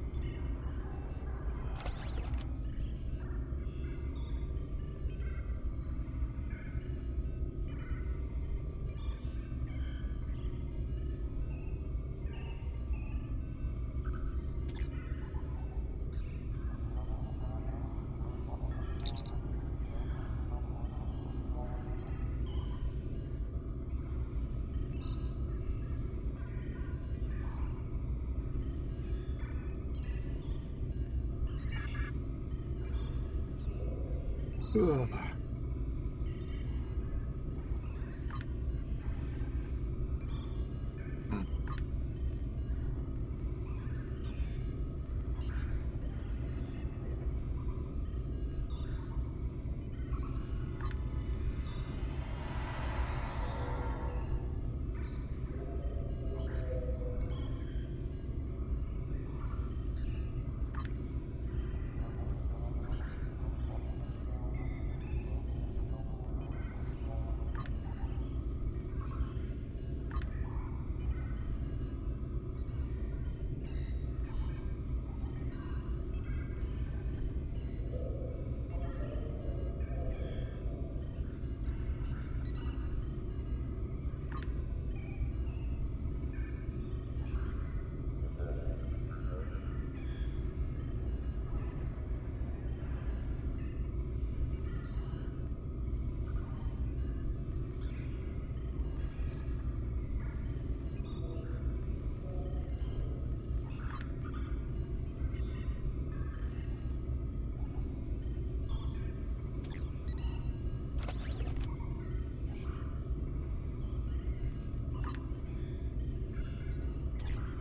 Ugh. Hmm.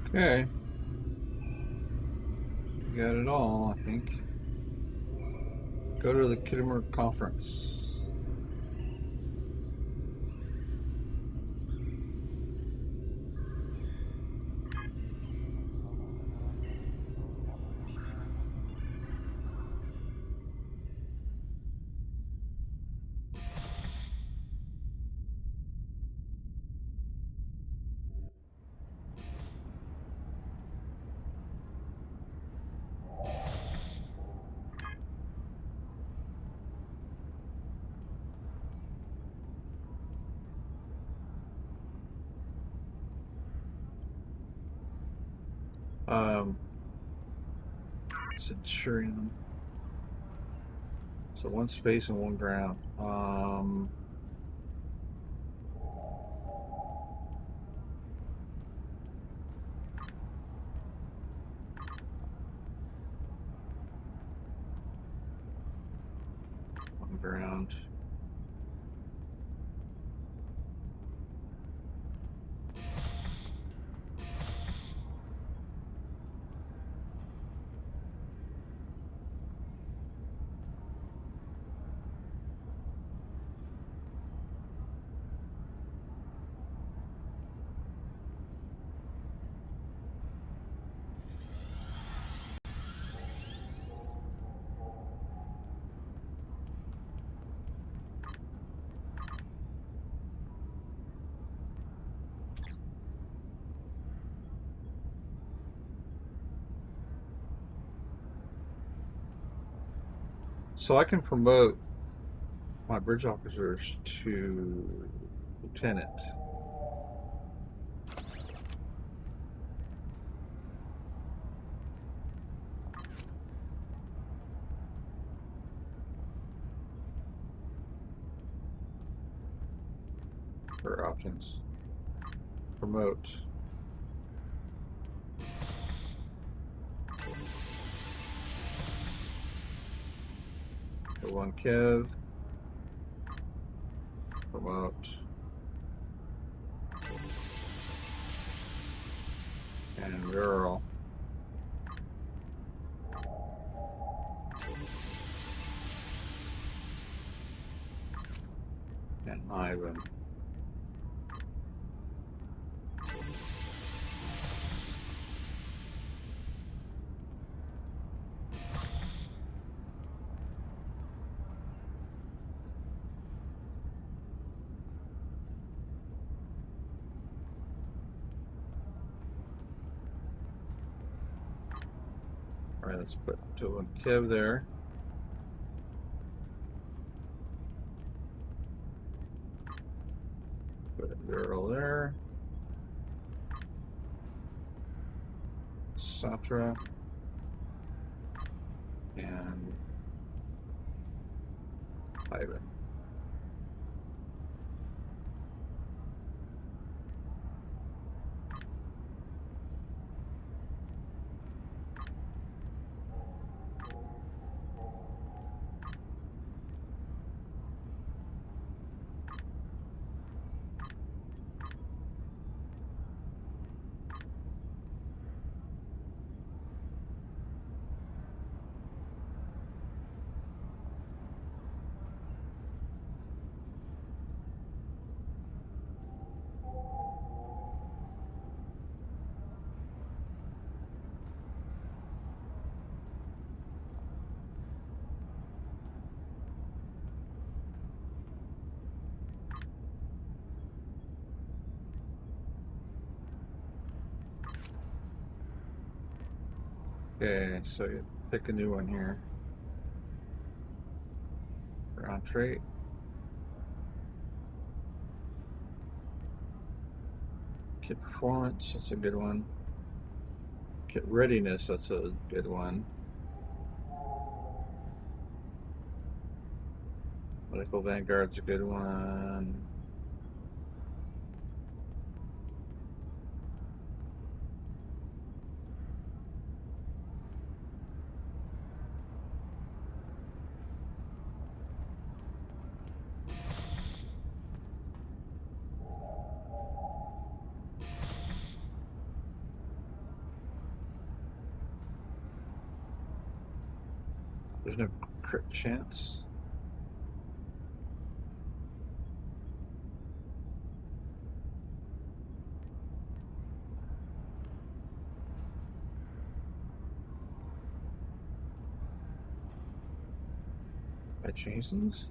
Okay. Got it all, I think. Go to the Kittimer conference. Centurion. So one space and one ground. One ground. So I can promote my bridge officers to lieutenant. For options. Promote. The one Kev. Promote. And Viral. And Ivan. Alright, let's put to a Kev there. Put a girl there. Satra. And Ivan. Okay, so you pick a new one here. Ground trait. Kit performance, that's a good one. Kit readiness, that's a good one. Medical Vanguard's a good one. There's no crit chance. By Jason's?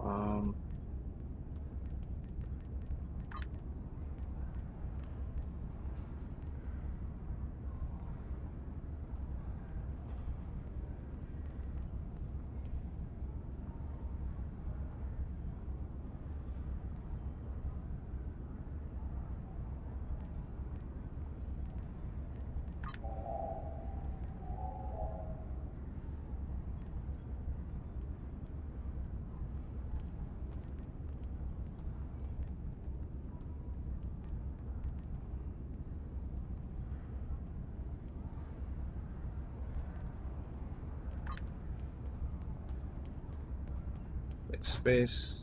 Um, make space.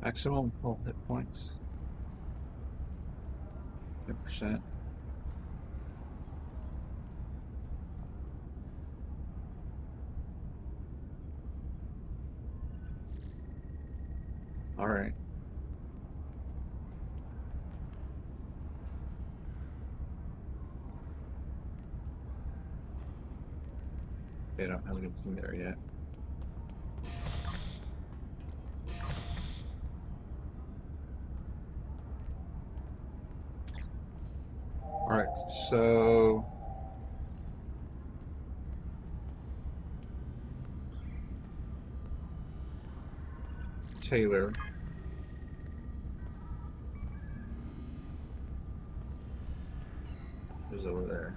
Maximum full hit points. 10%. All right. They don't have anything there yet. All right, so Taylor is over there.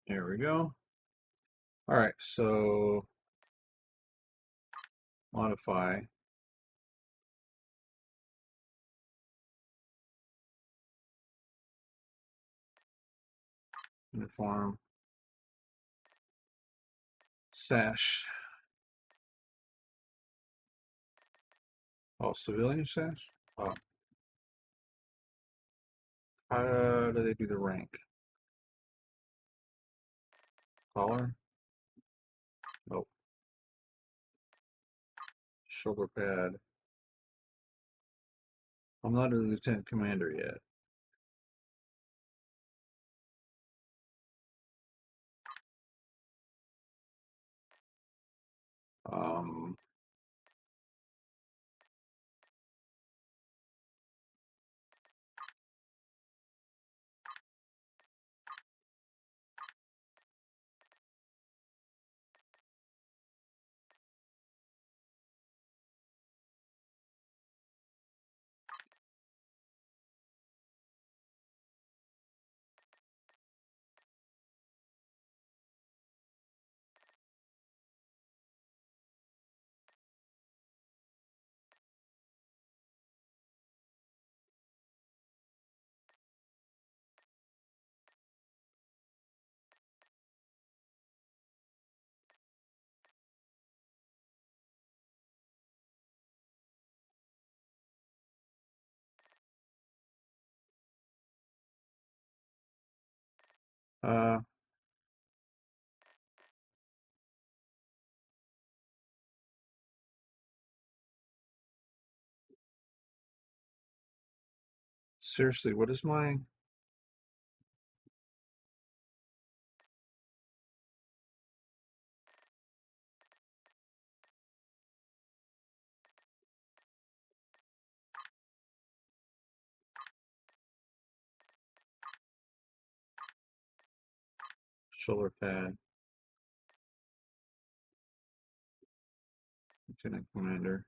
There we go. All right, so modify. Uniform. Sash. Oh, civilian sash? Oh. How do they do the rank? Collar? Oh. Shoulder pad. I'm not a lieutenant commander yet. Um, uh, seriously, what is my shoulder pad? Lieutenant commander.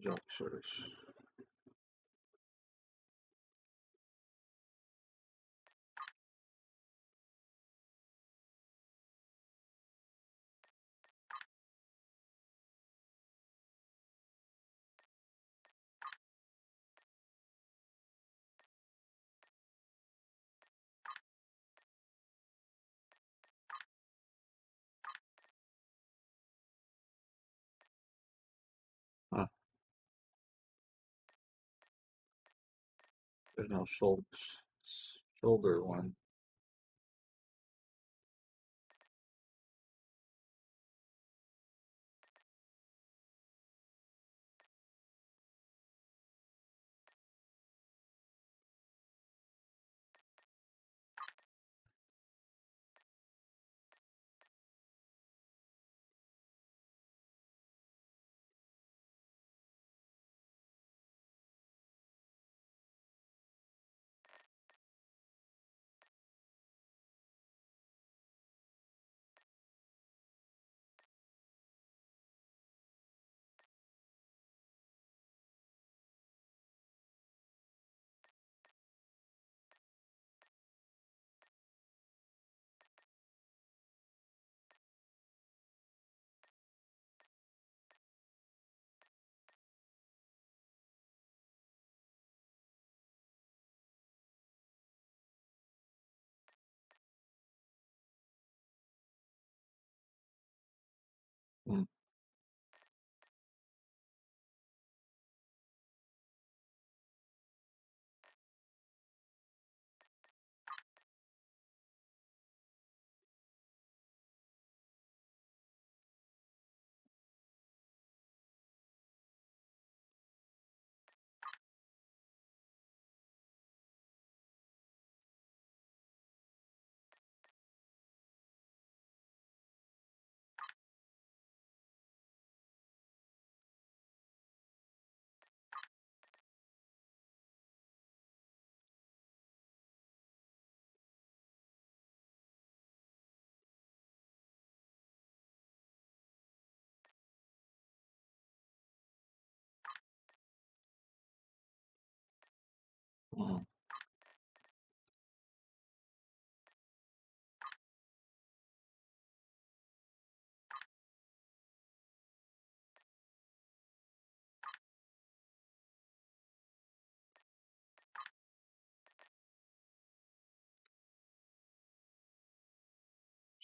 Job search. Huh, there's no shoulder one. Hmm.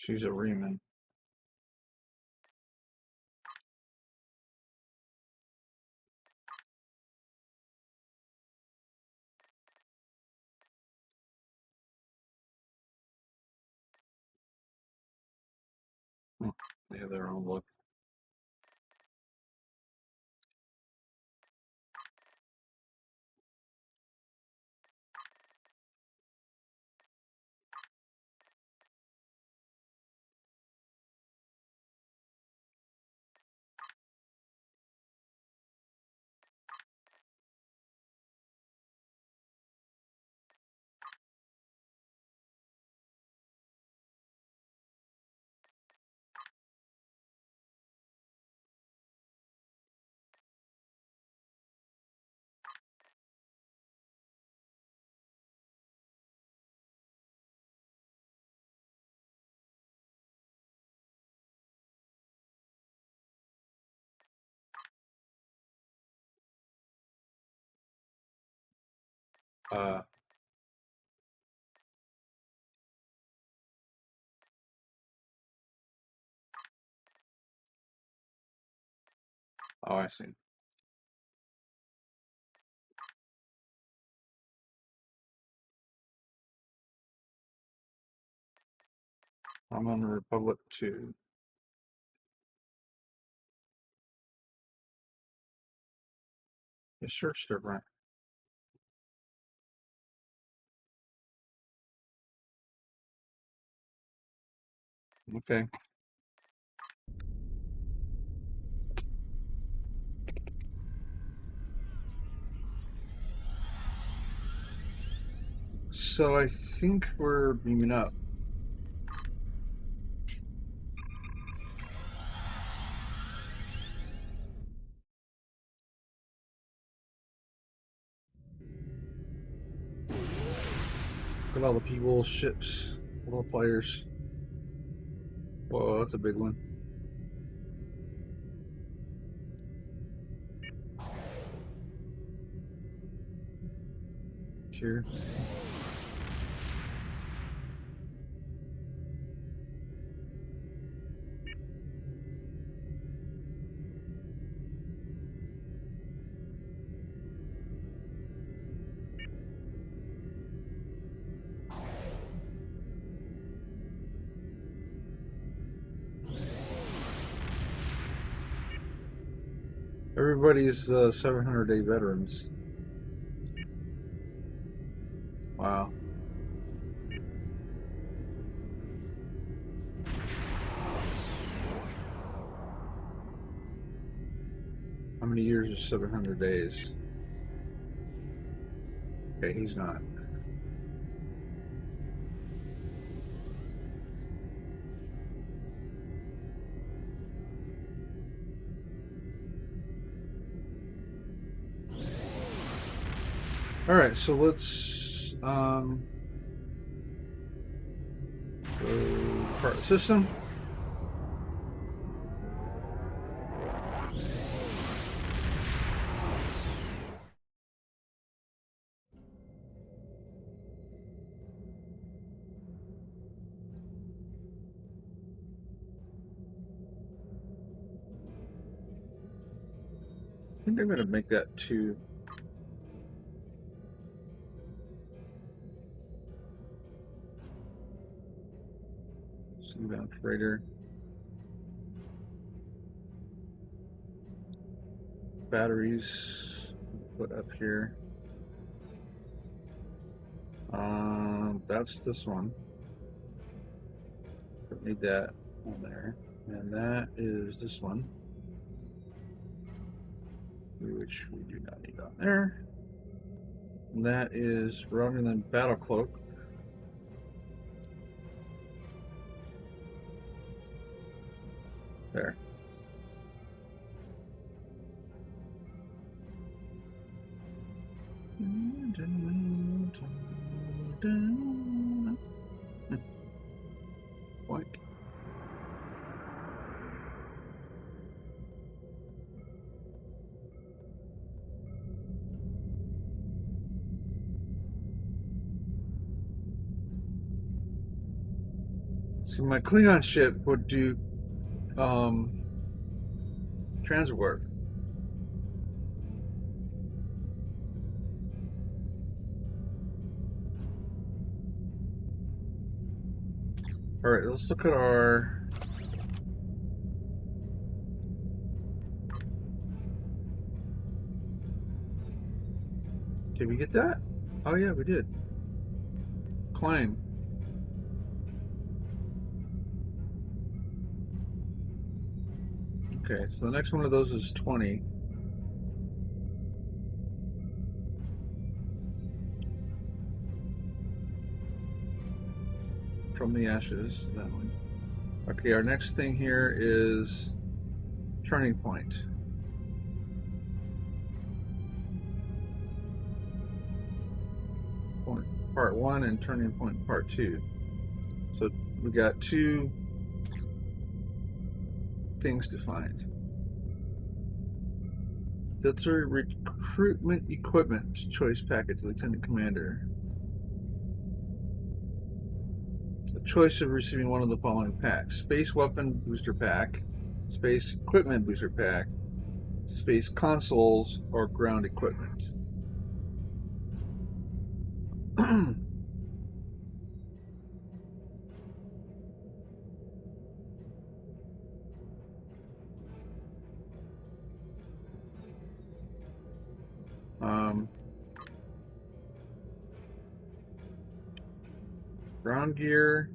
She's a Riemann. Hmm. They have their own look. Uh, oh, I see. I'm on the Republic 2. It sure different. Okay. So I think we're beaming up. Look at all the people, ships, little fires. Whoa, that's a big one. Here. Everybody's 700-day veterans. Wow. How many years is 700 days? Okay, he's not. All right, so let's go part of the system. I think I'm going to make that 2. Seabound freighter. Batteries. Put up here. That's this one. Don't need that on there. And that is this one, which we do not need on there. And that is Romulan Battle Cloak. There. See, my Klingon ship would do transit work. All right, let's look at our. Did we get that? Oh yeah, we did. Climb. Okay, so the next one of those is 20. From the ashes, that one. Okay, our next thing here is turning point. Point part 1 and turning point part 2. So we got 2 things to find. Filter recruitment equipment choice package, Lieutenant Commander. The choice of receiving one of the following packs: Space Weapon Booster Pack, Space Equipment Booster Pack, Space Consoles, or Ground Equipment. Ground gear,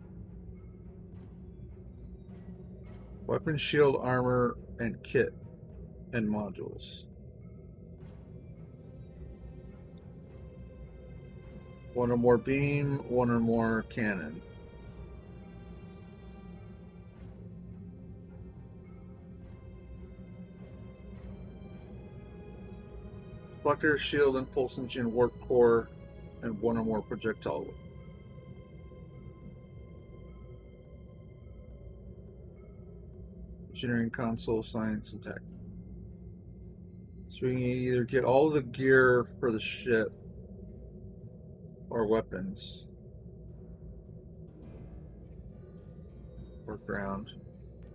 weapon, shield, armor, and kit and modules. One or more beam, one or more cannon. Deflector, shield, impulse engine, warp core, and one or more projectile. Engineering console, science, and tech. So we can either get all the gear for the ship or weapons or ground.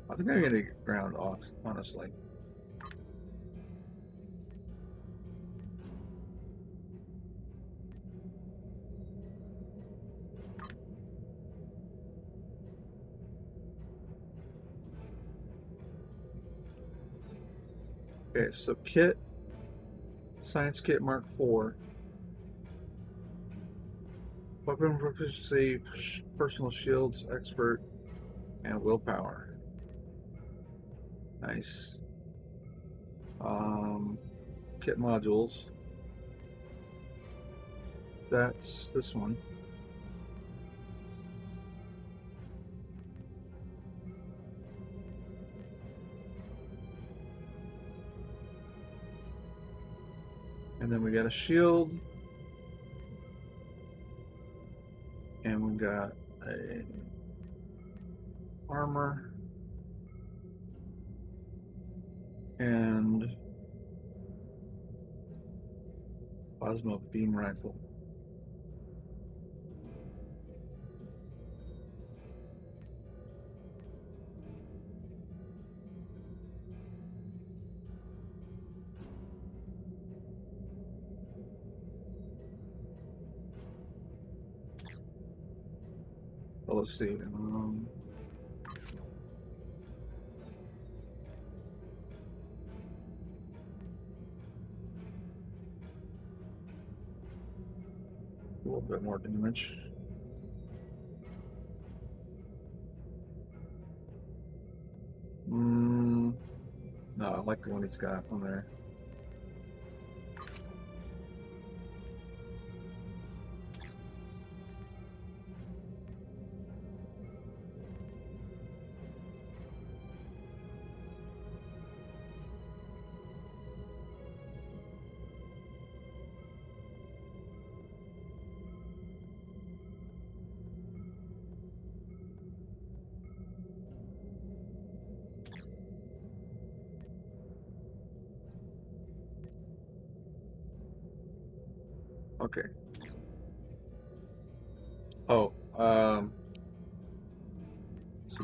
I think I'm gonna get ground off, honestly. Okay, so kit, science kit Mark IV. Weapon proficiency, personal shields, expert, and willpower. Nice. Kit modules. That's this one. And then we got a shield. And we got a armor. And plasma beam rifle. Well, let's see. A little bit more damage. No, I like the one he's got on there. Okay. Oh,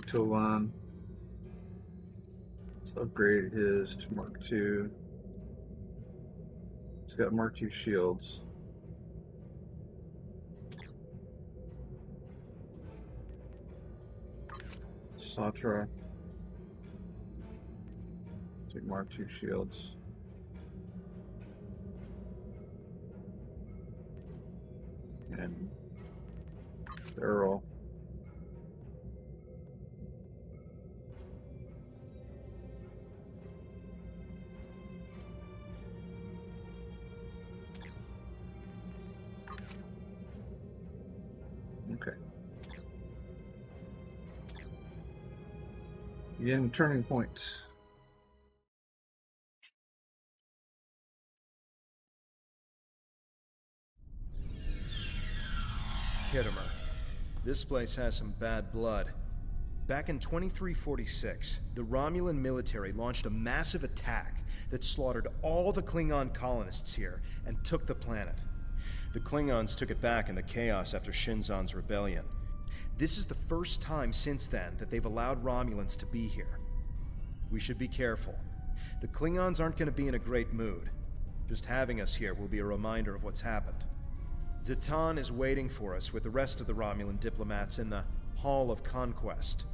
to 1. Let's upgrade his to Mark 2. He's got Mark 2 shields. Satra. Take Mark 2 shields. And Barrel. Okay. Again, turning point. Kittimer. This place has some bad blood. Back in 2346, the Romulan military launched a massive attack that slaughtered all the Klingon colonists here and took the planet. The Klingons took it back in the chaos after Shinzon's rebellion. This is the first time since then that they've allowed Romulans to be here. We should be careful. The Klingons aren't going to be in a great mood. Just having us here will be a reminder of what's happened. Datan is waiting for us with the rest of the Romulan diplomats in the Hall of Conquest.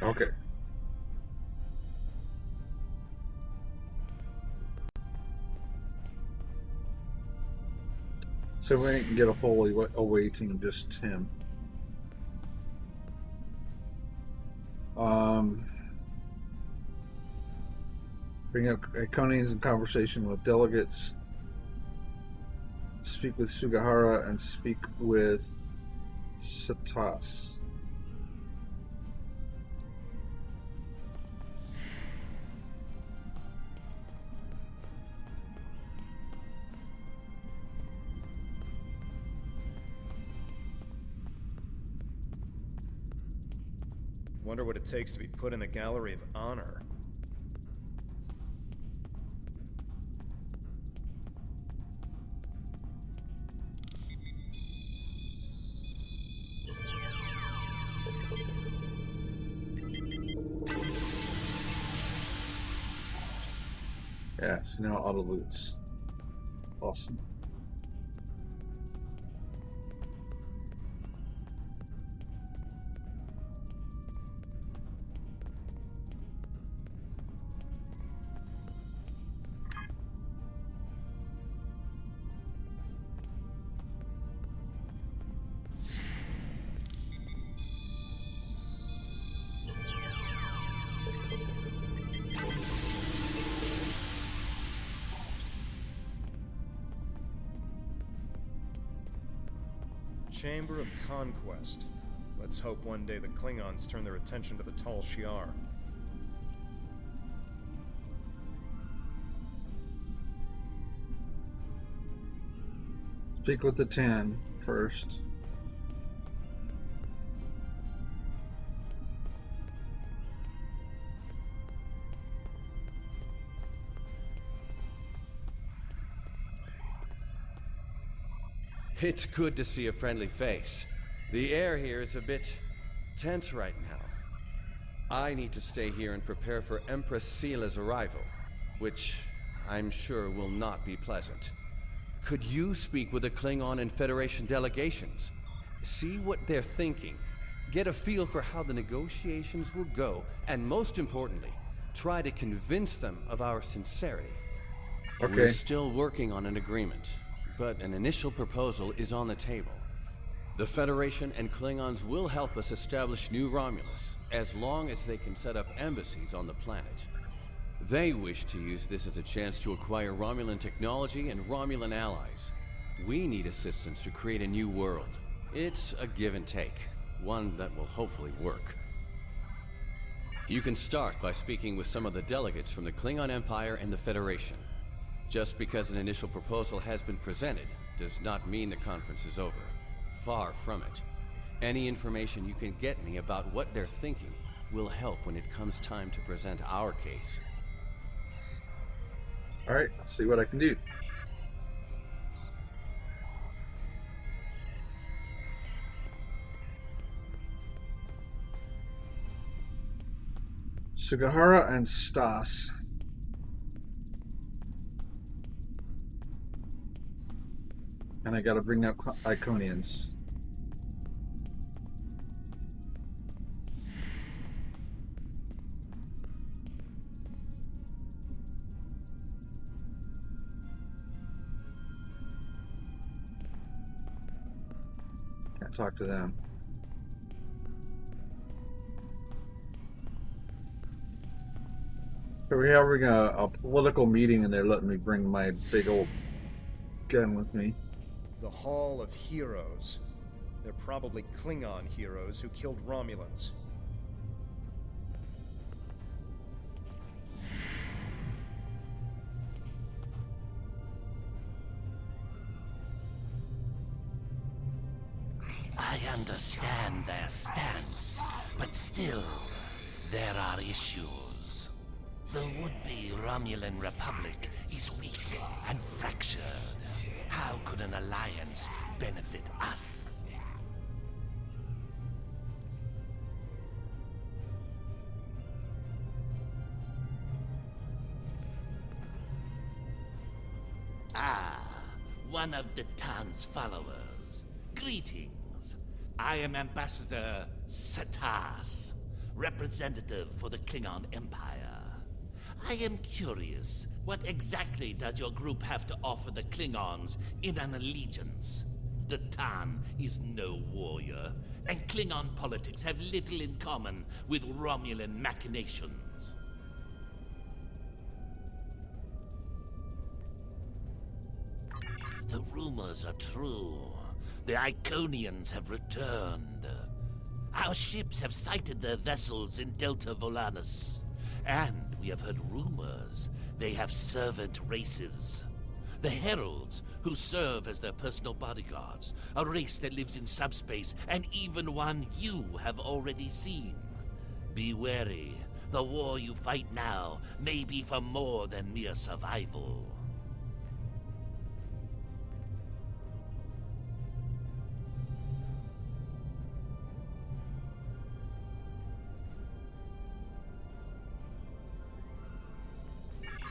Okay. So we can get a fully away team, just him. Bring up Iconians in conversation with delegates. Speak with Sugahara and speak with Satas. Wonder what it takes to be put in the Gallery of Honor. Yeah, so now auto loots. Awesome. Chamber of Conquest. Let's hope one day the Klingons turn their attention to the Tal Shiar. Speak with the 10 first. It's good to see a friendly face. The air here is a bit tense right now. I need to stay here and prepare for Empress Seela's arrival, which I'm sure will not be pleasant. Could you speak with the Klingon and Federation delegations? See what they're thinking, get a feel for how the negotiations will go, and most importantly, try to convince them of our sincerity. Okay. We're still working on an agreement, but an initial proposal is on the table. The Federation and Klingons will help us establish New Romulus, as long as they can set up embassies on the planet. They wish to use this as a chance to acquire Romulan technology and Romulan allies. We need assistance to create a new world. It's a give and take, one that will hopefully work. You can start by speaking with some of the delegates from the Klingon Empire and the Federation. Just because an initial proposal has been presented does not mean the conference is over. Far from it. Any information you can get me about what they're thinking will help when it comes time to present our case. Alright, I'll see what I can do. Sugahara and Stas. And I gotta bring up Iconians. Can't talk to them. So we're having a political meeting and they're letting me bring my big old gun with me. The Hall of Heroes. They're probably Klingon heroes who killed Romulans. I understand their stance, but still, there are issues. The would-be Romulan Republic is weak and fractured. How could an alliance benefit us? Ah, one of the Tan's followers. Greetings. I am Ambassador Satas, representative for the Klingon Empire. I am curious, what exactly does your group have to offer the Klingons in an allegiance? The Tan is no warrior, and Klingon politics have little in common with Romulan machinations. The rumors are true. The Iconians have returned. Our ships have sighted their vessels in Delta Volanus. And we have heard rumors they have servant races. The Heralds, who serve as their personal bodyguards. A race that lives in subspace, and even one you have already seen. Be wary. The war you fight now may be for more than mere survival.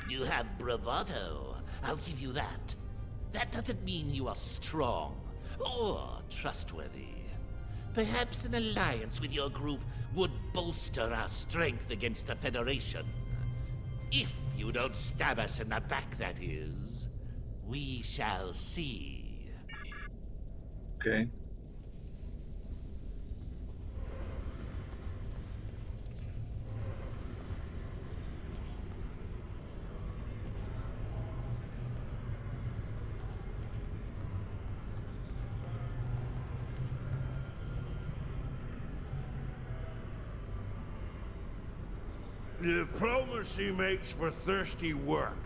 You have bravado, I'll give you that. That doesn't mean you are strong or trustworthy. Perhaps an alliance with your group would bolster our strength against the Federation. If you don't stab us in the back, that is. We shall see. Okay. Diplomacy makes for thirsty work.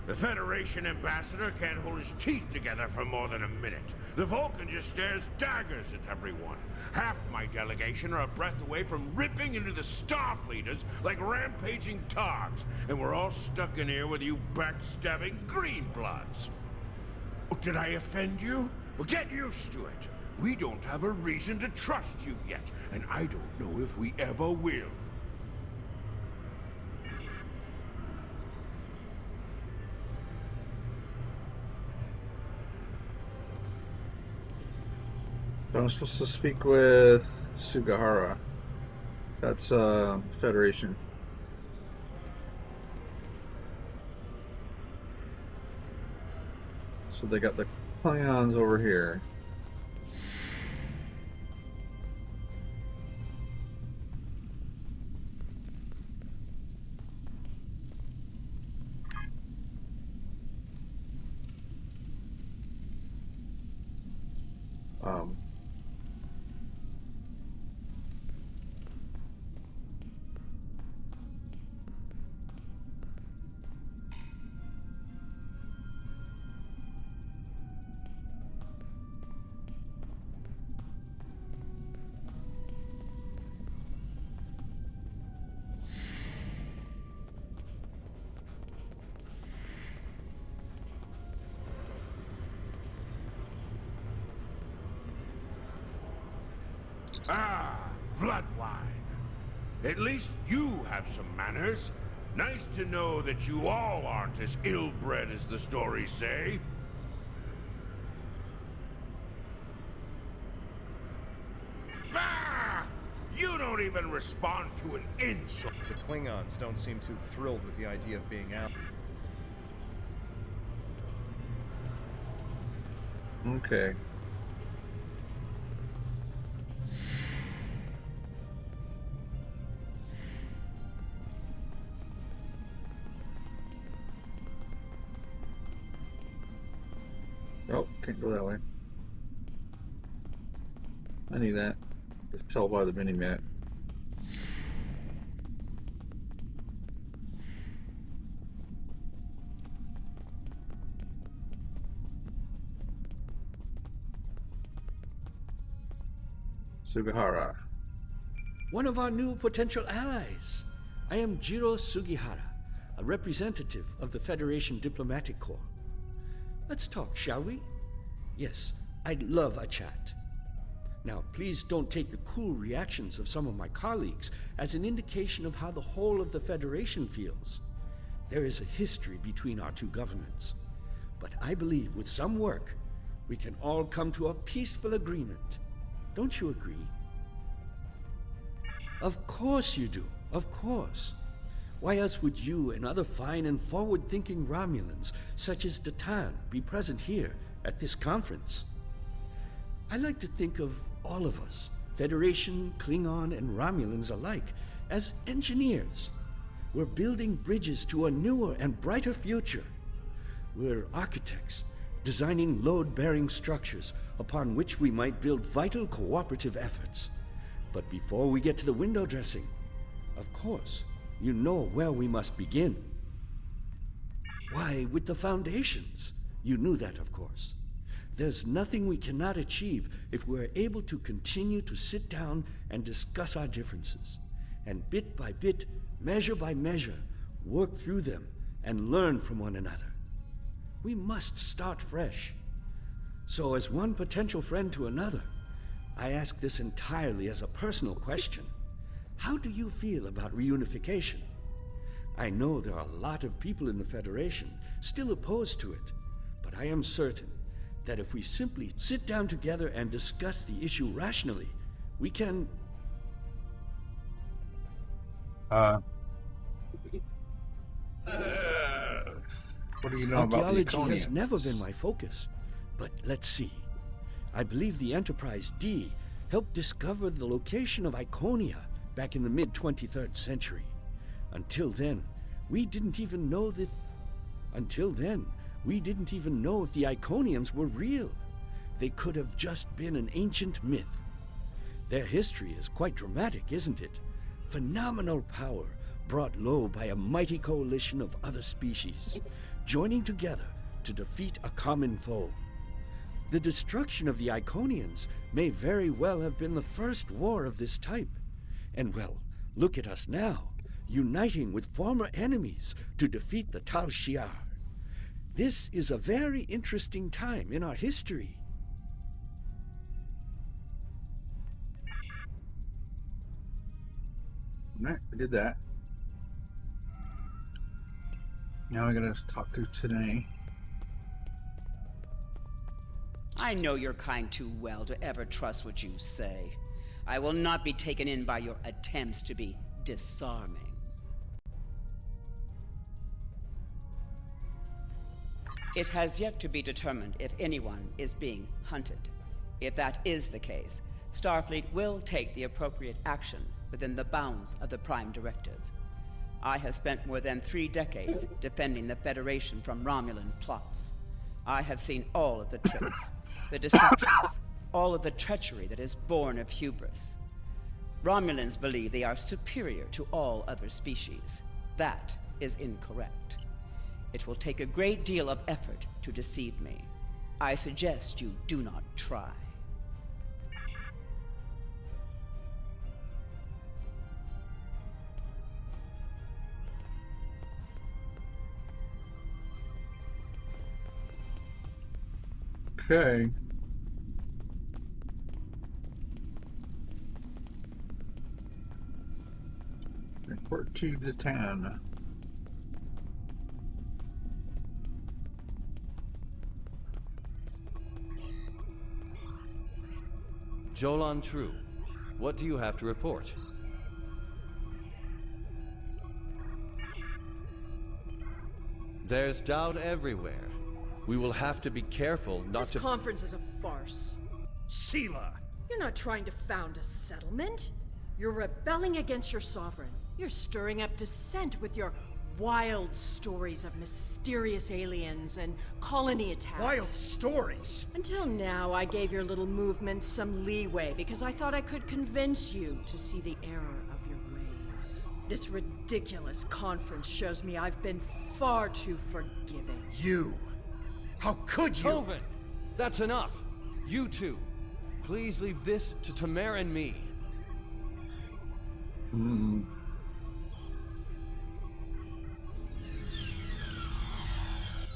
The Federation ambassador can't hold his teeth together for more than a minute. The Vulcan just stares daggers at everyone. Half my delegation are a breath away from ripping into the Starfleeters like rampaging togs, and we're all stuck in here with you backstabbing greenbloods. Oh, did I offend you? Well, get used to it. We don't have a reason to trust you yet, and I don't know if we ever will. I'm supposed to speak with Sugahara. That's Federation. So they got the Klingons over here. Ah, blood wine. At least you have some manners. Nice to know that you all aren't as ill-bred as the stories say. Bah! You don't even respond to an insult. The Klingons don't seem too thrilled with the idea of being out. Okay. Oh, can't go that way. I need that. Just tell by the mini-map. Sugihara. One of our new potential allies. I am Jiro Sugihara, a representative of the Federation Diplomatic Corps. Let's talk, shall we? Yes, I'd love a chat. Now, please don't take the cool reactions of some of my colleagues as an indication of how the whole of the Federation feels. There is a history between our two governments. But I believe with some work, we can all come to a peaceful agreement. Don't you agree? Of course you do. Of course. Why else would you and other fine and forward-thinking Romulans, such as Datan, be present here at this conference? I like to think of all of us, Federation, Klingon, and Romulans alike, as engineers. We're building bridges to a newer and brighter future. We're architects, designing load-bearing structures upon which we might build vital cooperative efforts. But before we get to the window dressing, of course, you know where we must begin. Why, with the foundations. You knew that, of course. There's nothing we cannot achieve if we're able to continue to sit down and discuss our differences, and bit by bit, measure by measure, work through them and learn from one another. We must start fresh. So as one potential friend to another, I ask this entirely as a personal question. How do you feel about reunification? I know there are a lot of people in the Federation still opposed to it, but I am certain that if we simply sit down together and discuss the issue rationally, we can... What do you know about the Archaeology has Iconians? never been my focus, but let's see. I believe the Enterprise D helped discover the location of Iconia back in the mid-23rd century. Until then, we didn't even know if the Iconians were real. They could have just been an ancient myth. Their history is quite dramatic, isn't it? Phenomenal power brought low by a mighty coalition of other species, joining together to defeat a common foe. The destruction of the Iconians may very well have been the first war of this type. And well, look at us now, uniting with former enemies to defeat the Tal Shiar. This is a very interesting time in our history. Alright, I did that. Now I gotta talk to today. I know your kind too well to ever trust what you say. I will not be taken in by your attempts to be disarming. It has yet to be determined if anyone is being hunted. If that is the case, Starfleet will take the appropriate action within the bounds of the Prime Directive. I have spent more than 3 decades defending the Federation from Romulan plots. I have seen all of the tricks, the deceptions, all of the treachery that is born of hubris. Romulans believe they are superior to all other species. That is incorrect. It will take a great deal of effort to deceive me. I suggest you do not try. Okay. Report to the town. Jolan True, what do you have to report? There's doubt everywhere. We will have to be careful not to... This conference is a farce. Sela! You're not trying to found a settlement. You're rebelling against your sovereign. You're stirring up dissent with your wild stories of mysterious aliens and colony attacks. Wild stories? Until now, I gave your little movement some leeway because I thought I could convince you to see the error of your ways. This ridiculous conference shows me I've been far too forgiving. You! How could you? Tovin! That's enough! You two, please leave this to Tamer and me.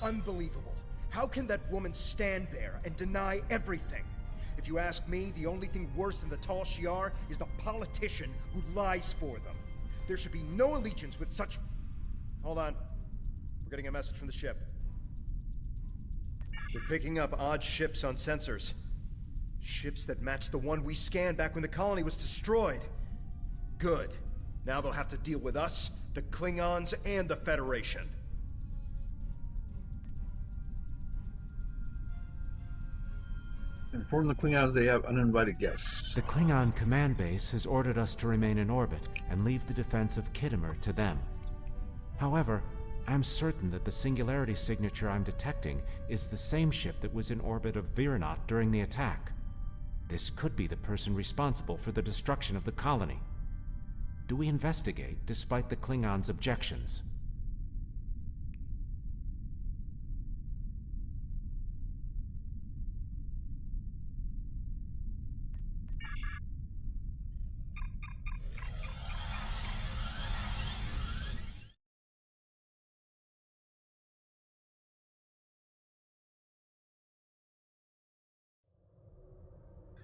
Unbelievable. How can that woman stand there and deny everything? If you ask me, the only thing worse than the Tal Shiar is the politician who lies for them. There should be no allegiance with such... Hold on. We're getting a message from the ship. They're picking up odd ships on sensors. Ships that match the one we scanned back when the colony was destroyed. Good. Now they'll have to deal with us, the Klingons, and the Federation. Inform the Klingons they have uninvited guests. The Klingon command base has ordered us to remain in orbit and leave the defense of Khitomer to them. However, I'm certain that the singularity signature I'm detecting is the same ship that was in orbit of Viranot during the attack. This could be the person responsible for the destruction of the colony. Do we investigate despite the Klingons' objections?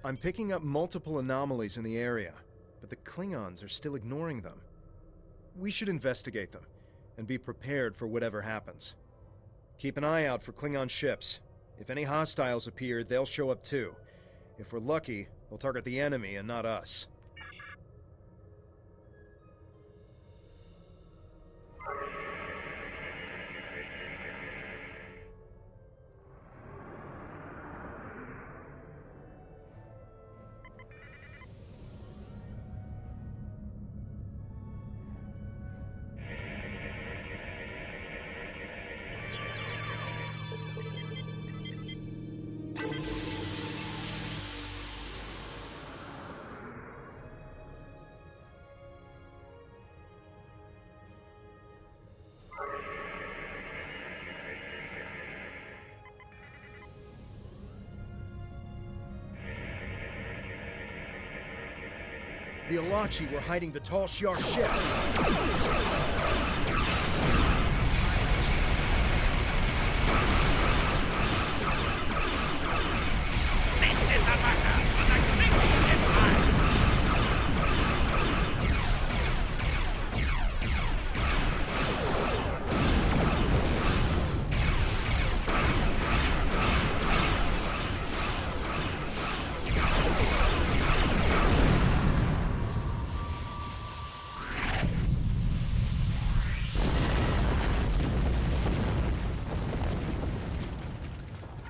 I'm picking up multiple anomalies in the area, but the Klingons are still ignoring them. We should investigate them, and be prepared for whatever happens. Keep an eye out for Klingon ships. If any hostiles appear, they'll show up too. If we're lucky, they'll target the enemy and not us. The Alachi were hiding the Tal Shiar ship.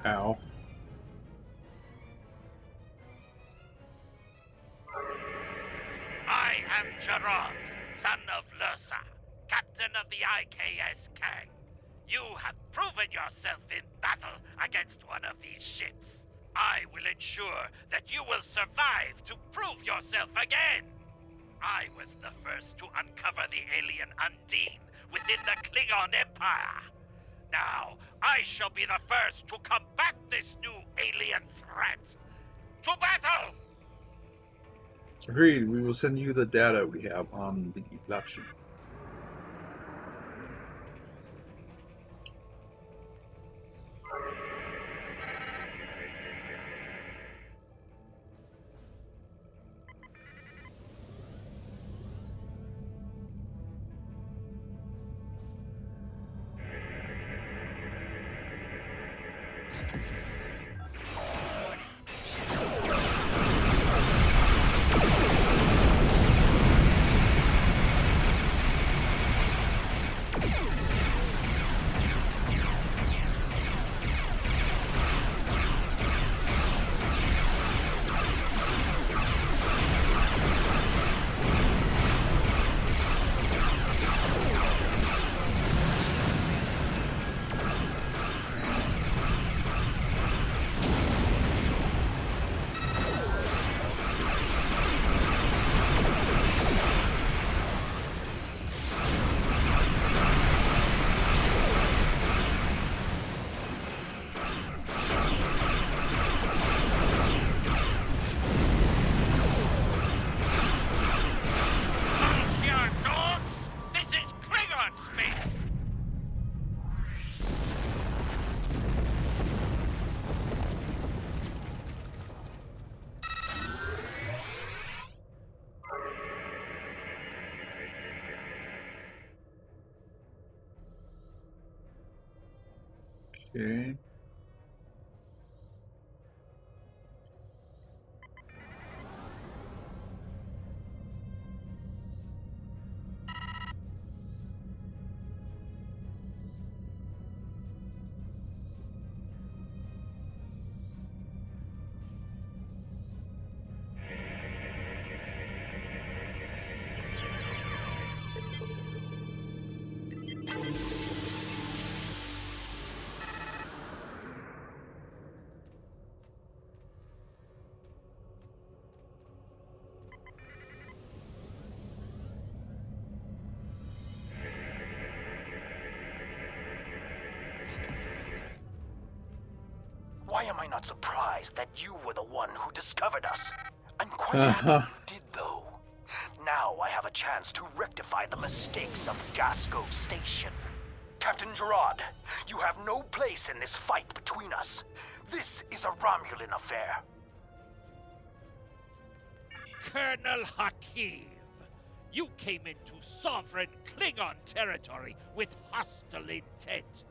Ow. I am Gerard, son of Lursa, captain of the IKS Kang. You have proven yourself in battle against one of these ships. I will ensure that you will survive to prove yourself again. I was the first to uncover the alien Undine within the Klingon Empire. Now, I shall be the first to combat this new alien threat. To battle! Agreed. We will send you the data we have on the election. Okay. Why am I not surprised that you were the one who discovered us? I'm quite happy you did, though. Now I have a chance to rectify the mistakes of Gasco Station. Captain Gerard, you have no place in this fight between us. This is a Romulan affair. Colonel Hakiv, you came into sovereign Klingon territory with hostile intent.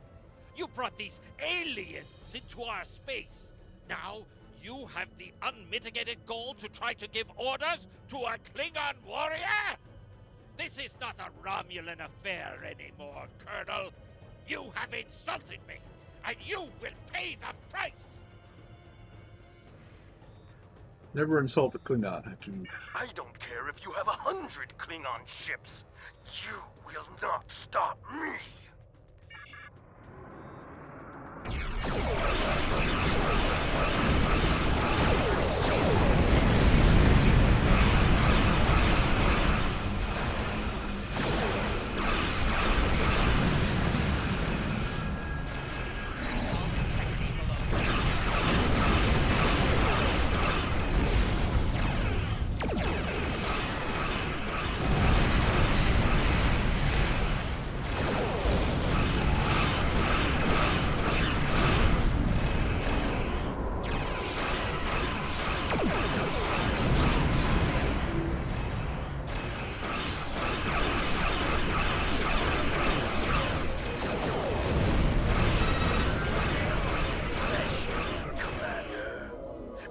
You brought these aliens into our space. Now, you have the unmitigated goal to try to give orders to a Klingon warrior? This is not a Romulan affair anymore, Colonel. You have insulted me, and you will pay the price! Never insult a Klingon, Hakeem. I don't care if you have 100 Klingon ships. You will not stop me!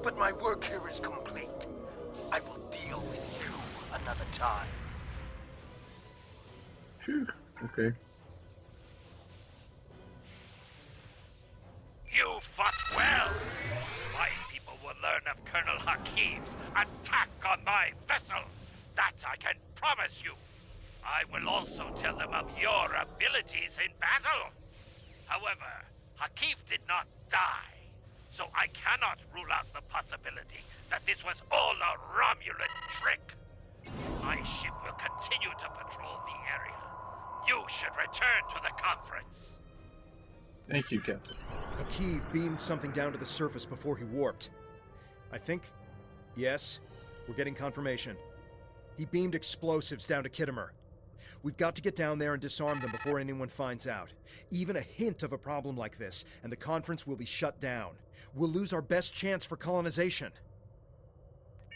But my work here is complete. I will deal with you another time. Phew. Okay. You fought well! My people will learn of Colonel Hakim's attack on my vessel. That I can promise you. I will also tell them of your abilities in battle. However, Hakim did not die. So I cannot rule out the possibility that this was all a Romulan trick. My ship will continue to patrol the area. You should return to the conference. Thank you, Captain. Hakeem beamed something down to the surface before he warped. I think... Yes, we're getting confirmation. He beamed explosives down to Kittimer. We've got to get down there and disarm them before anyone finds out. Even a hint of a problem like this, and the conference will be shut down. We'll lose our best chance for colonization.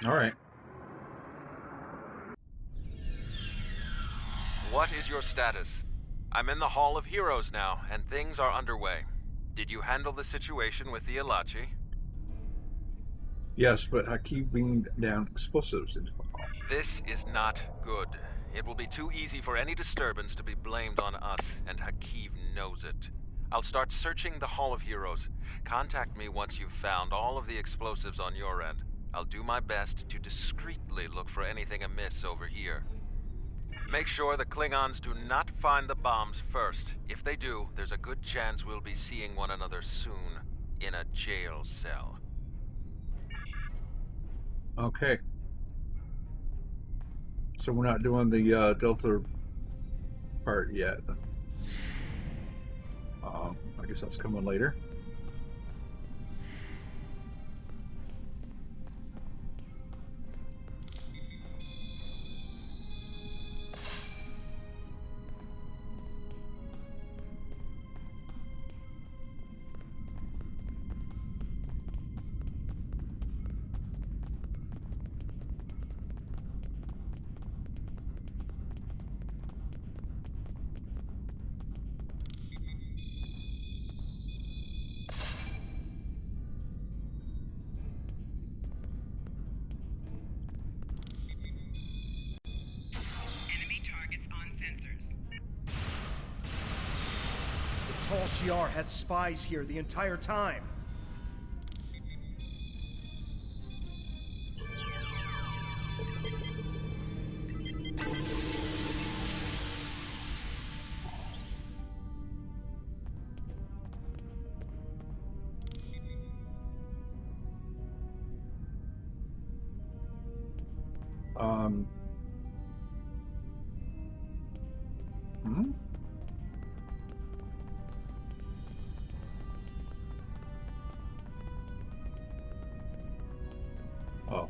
All right. What is your status? I'm in the Hall of Heroes now, and things are underway. Did you handle the situation with the Elachi? Yes, but Hakeem beamed down explosives into the hall. This is not good. It will be too easy for any disturbance to be blamed on us, and Hakeem knows it. I'll start searching the Hall of Heroes. Contact me once you've found all of the explosives on your end. I'll do my best to discreetly look for anything amiss over here. Make sure the Klingons do not find the bombs first. If they do, there's a good chance we'll be seeing one another soon, in a jail cell. Okay. So we're not doing the Delta part yet. I guess that's coming later. Tall Shiar had spies here the entire time. Hmm? Oh.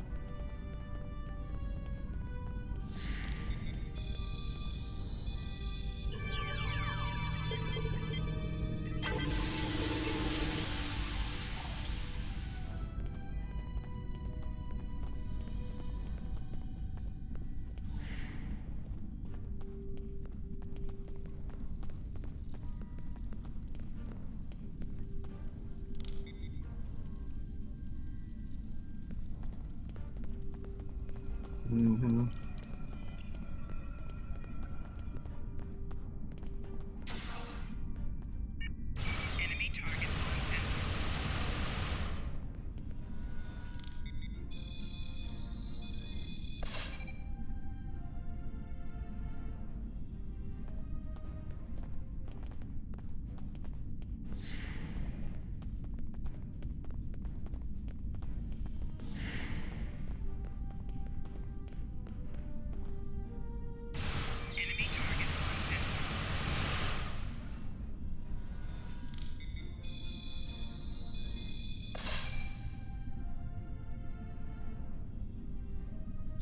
Mm-hmm.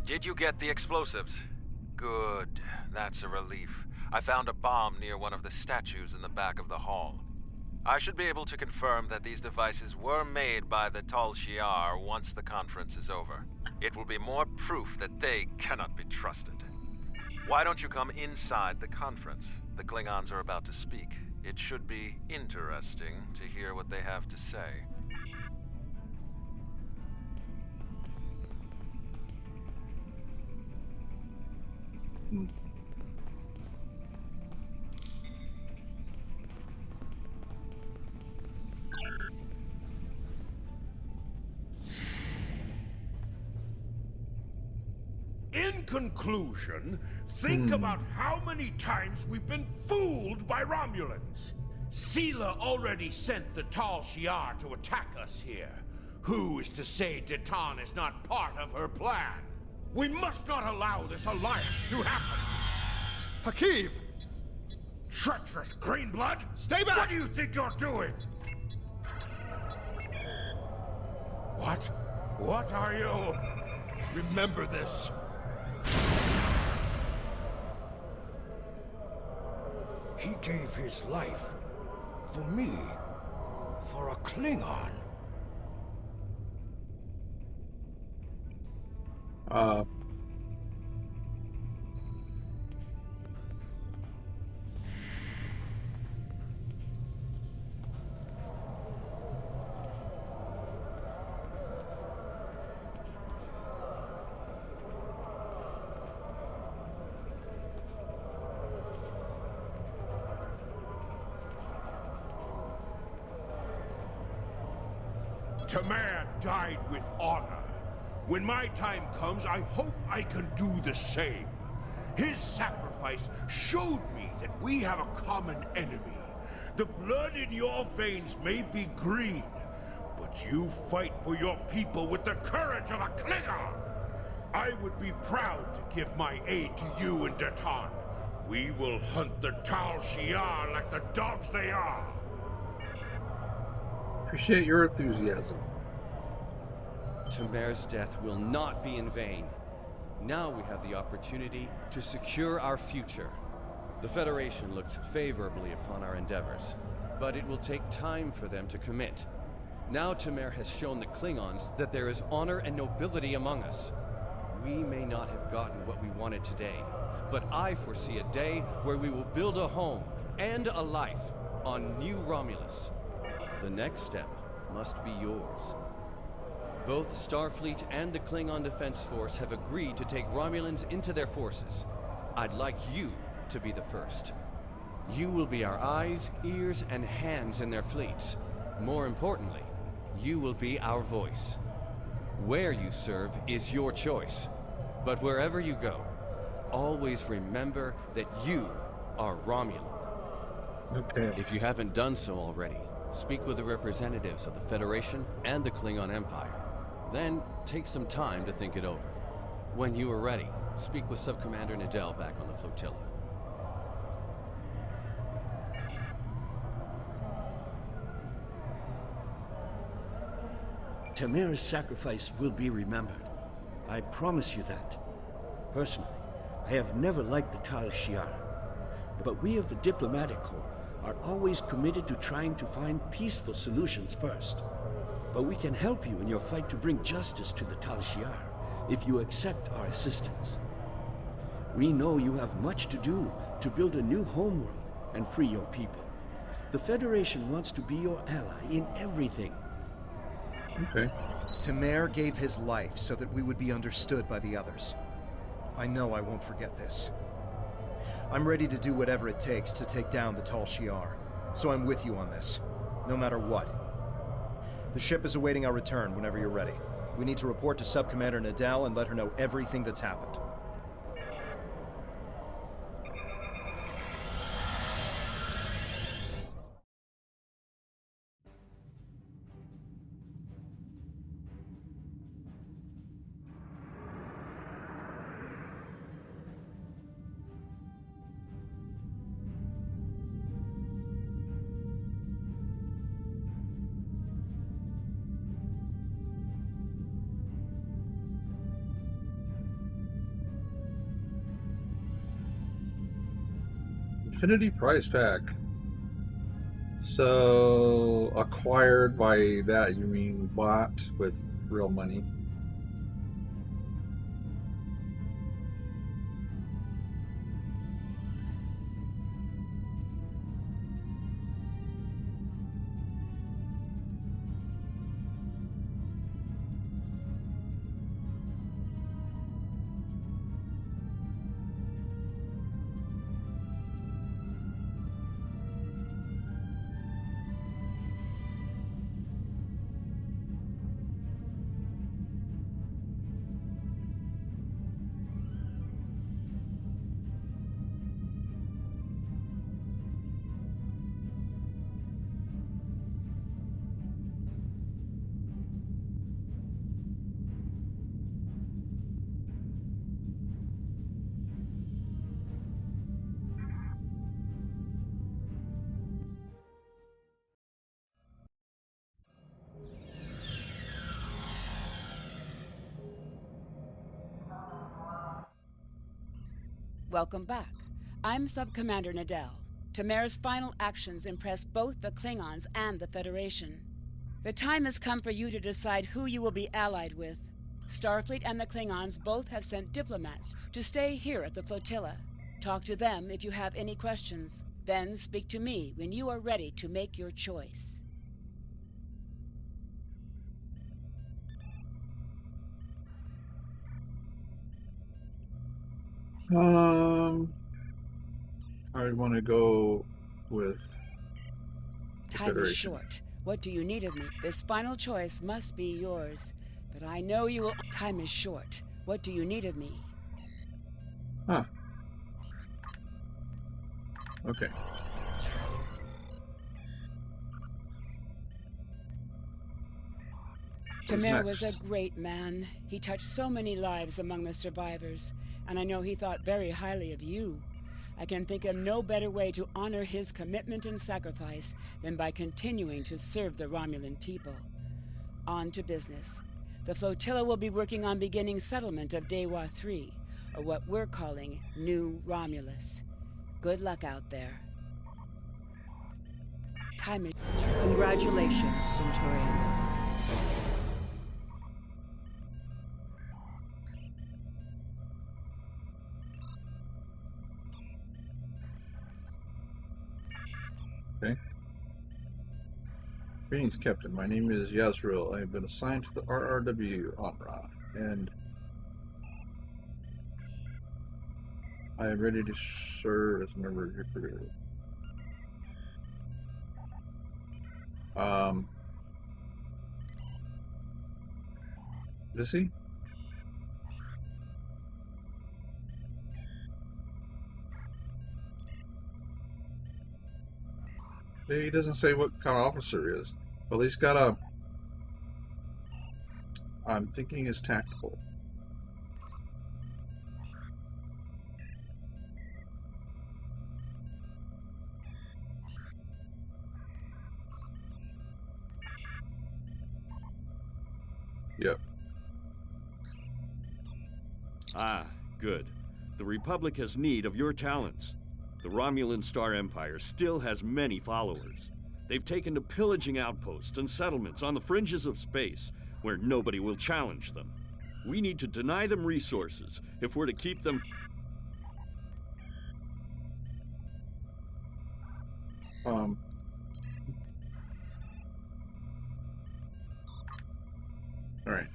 Did you get the explosives? Good. That's a relief. I found a bomb near one of the statues in the back of the hall. I should be able to confirm that these devices were made by the Tal Shiar once the conference is over. It will be more proof that they cannot be trusted. Why don't you come inside the conference? The Klingons are about to speak. It should be interesting to hear what they have to say. In conclusion, think about how many times we've been fooled by Romulans. Sela already sent the Tal Shiar to attack us here. Who is to say Detan is not part of her plan? We must not allow this alliance to happen. Hakeem! Treacherous Greenblood! Stay back! What do you think you're doing? What? What are you? Remember this. He gave his life for me, for a Klingon. Tamer died with honor. When my time comes, I hope I can do the same. His sacrifice showed me that we have a common enemy. The blood in your veins may be green, but you fight for your people with the courage of a Klingon. I would be proud to give my aid to you and Datan. We will hunt the Tal Shiar like the dogs they are. Appreciate your enthusiasm. Tamer's death will not be in vain. Now we have the opportunity to secure our future. The Federation looks favorably upon our endeavors, but it will take time for them to commit. Now Tamer has shown the Klingons that there is honor and nobility among us. We may not have gotten what we wanted today, but I foresee a day where we will build a home and a life on New Romulus. The next step must be yours. Both Starfleet and the Klingon Defense Force have agreed to take Romulans into their forces. I'd like you to be the first. You will be our eyes, ears, and hands in their fleets. More importantly, you will be our voice. Where you serve is your choice. But wherever you go, always remember that you are Romulan. Okay. If you haven't done so already, speak with the representatives of the Federation and the Klingon Empire. Then take some time to think it over. When you are ready, speak with Subcommander Nadell back on the flotilla. Tamer's sacrifice will be remembered. I promise you that. Personally, I have never liked the Tal Shiar, but we of the Diplomatic Corps are always committed to trying to find peaceful solutions first. But we can help you in your fight to bring justice to the Tal Shiar if you accept our assistance. We know you have much to do to build a new homeworld and free your people. The Federation wants to be your ally in everything. Okay. Tamer gave his life so that we would be understood by the others. I know I won't forget this. I'm ready to do whatever it takes to take down the Tal Shiar, so I'm with you on this, no matter what. The ship is awaiting our return whenever you're ready. We need to report to Subcommander Nadell and let her know everything that's happened. Infinity prize pack. So acquired by that you mean bought with real money? Welcome back. I'm Subcommander Nadell. Tamer's final actions impressed both the Klingons and the Federation. The time has come for you to decide who you will be allied with. Starfleet and the Klingons both have sent diplomats to stay here at the flotilla. Talk to them if you have any questions. Then speak to me when you are ready to make your choice. I want to go with the Time is Federation. short. What do you need of me? This final choice must be yours. But I know you will... Time is short. What do you need of me? Huh. Okay. Tamer was a great man. He touched so many lives among the survivors, and I know he thought very highly of you. I can think of no better way to honor his commitment and sacrifice than by continuing to serve the Romulan people. On to business. The flotilla will be working on beginning settlement of Dewa 3, or what we're calling New Romulus. Good luck out there. Time is... Congratulations, Centurion. Okay. Greetings, Captain. My name is Yazriel. I have been assigned to the RRW Onra, and I am ready to serve as a member of your crew. Is he? He doesn't say what kind of officer he is. Well, he's got a... I'm thinking he's tactical. Yep. Ah, good. The Republic has need of your talents. The Romulan Star Empire still has many followers. They've taken to pillaging outposts and settlements on the fringes of space, where nobody will challenge them. We need to deny them resources if we're to keep them... All right.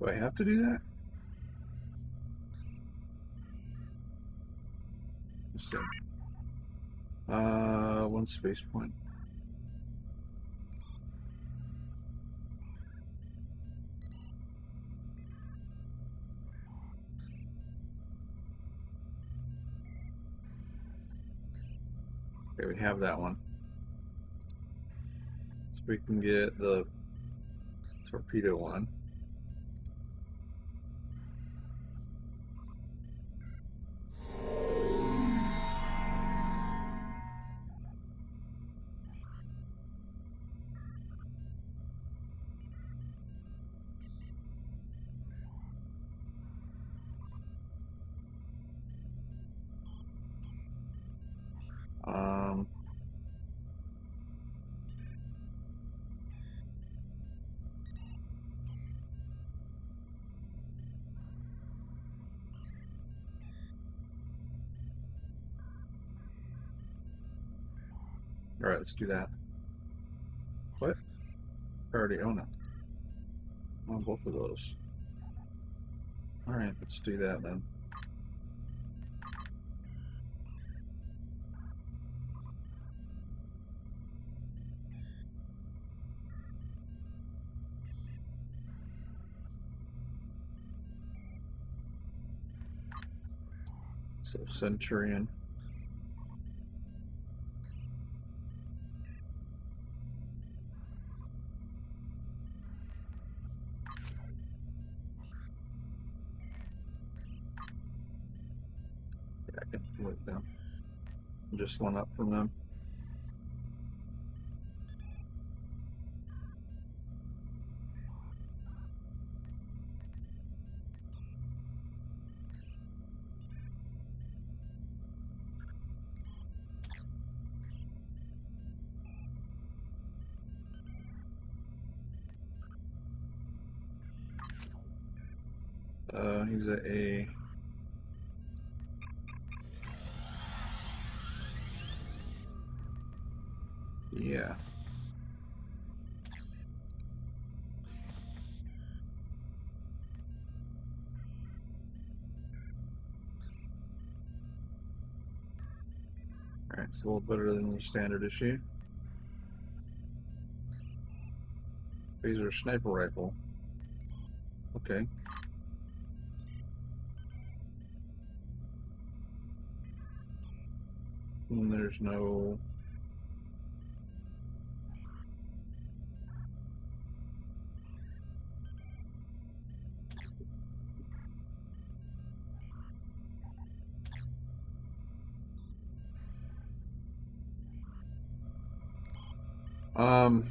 Do I have to do that? Let's see. One space point. Okay, we have that one. So we can get the torpedo one. All right, let's do that. What? I already own it. On both of those. All right, let's do that then. So Centurion. Yeah, I can work them. Just one up from them. He's at A. Yeah. Alright, it's a little better than the standard issue. Phaser sniper rifle. Okay. And there's no... Um...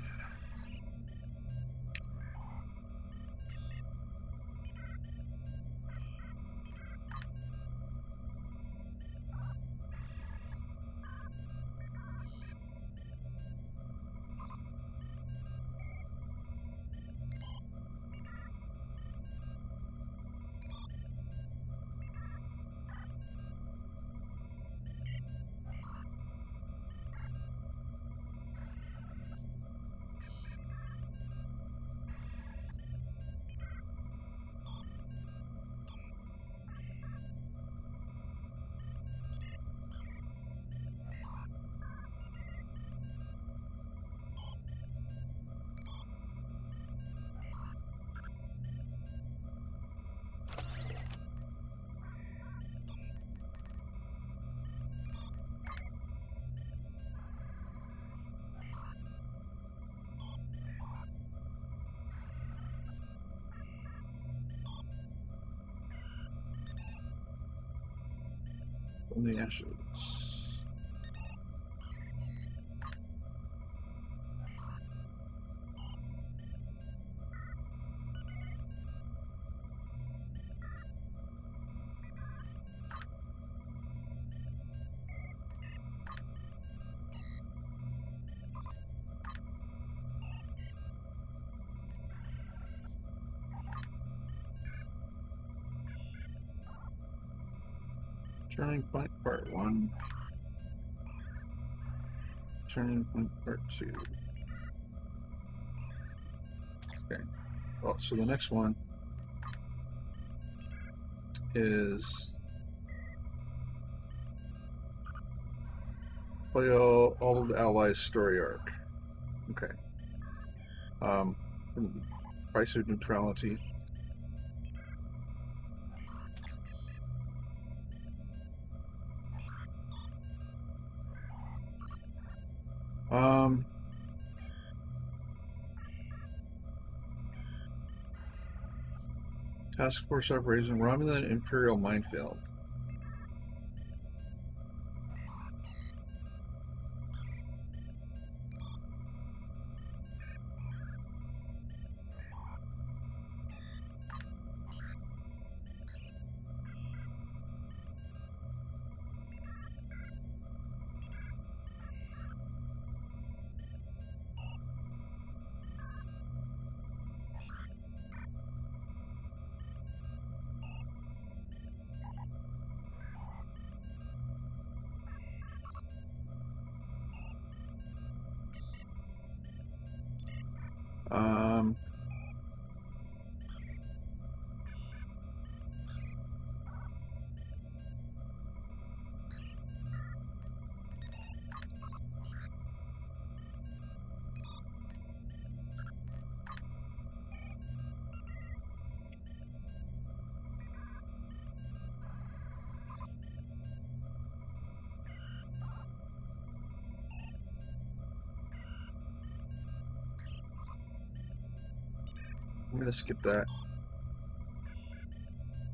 From the ashes. Turning point part 1. Turning point part 2. Okay. Well, so the next one is play all of the Allies' story arc. Okay. Price of neutrality. Task Force Operation Romulan Imperial Minefield. gonna skip that.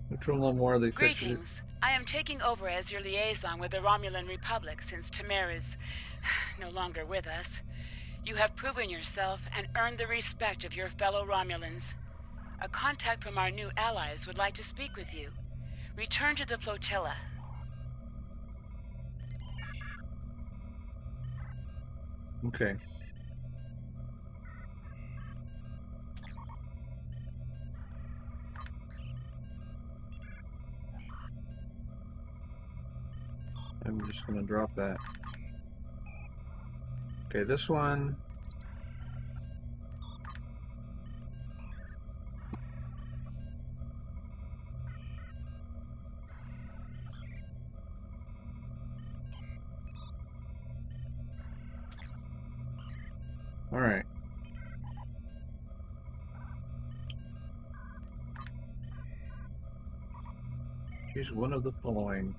Which one a little more? They fixed it. Greetings. I am taking over as your liaison with the Romulan Republic since Tamir is no longer with us. You have proven yourself and earned the respect of your fellow Romulans. A contact from our new allies would like to speak with you. Return to the flotilla. Okay. I'm just gonna drop that. Okay, this one. All right. Choose one of the following.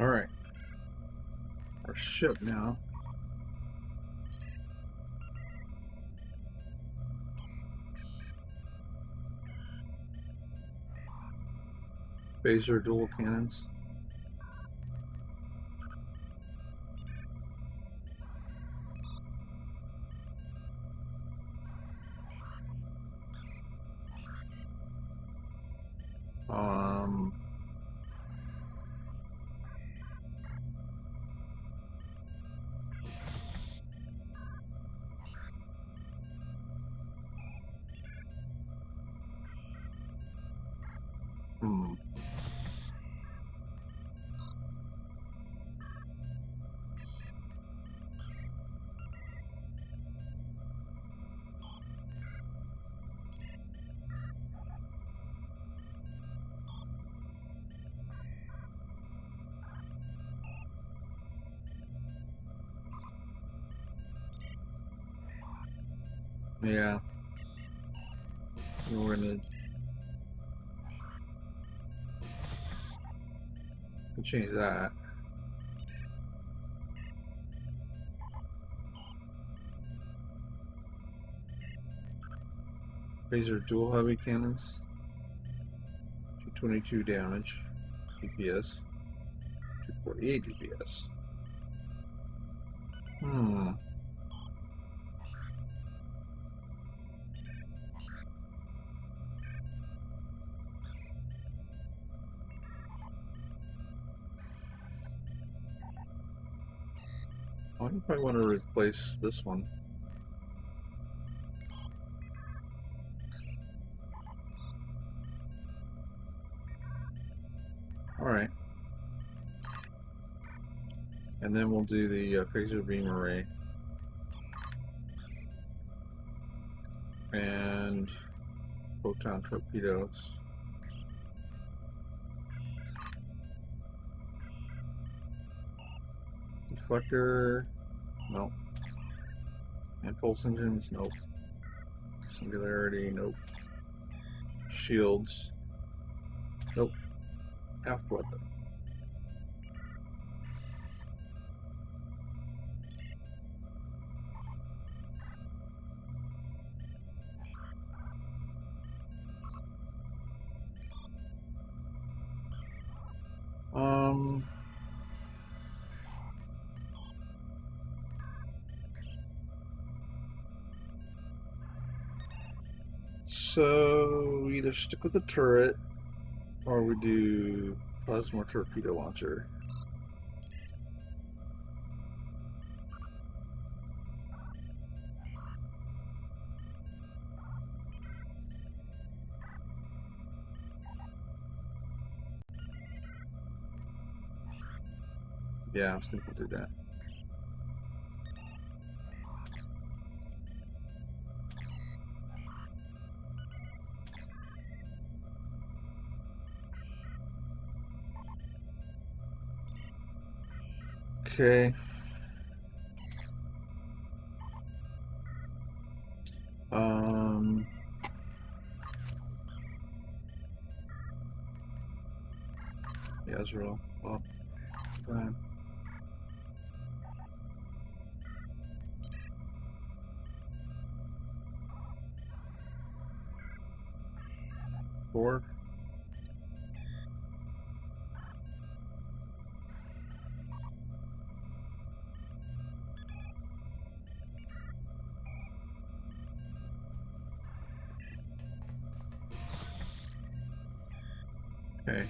All right. Our ship now. Phaser dual cannons. Um. Hmm. Yeah. We're gonna change that. Phaser dual heavy cannons. 222 damage. DPS. 248 DPS. Hmm. I wonder if I want to replace this one. All right. And then we'll do the phaser beam array. And photon torpedoes. Deflector, nope. Impulse engines, nope. Singularity, nope. Shields, nope. Aft weapon. So either stick with the turret or we do plasma torpedo launcher. Yeah, I think we'll do that. Okay. Yeah, Israel. Well, fine. Four. Okay.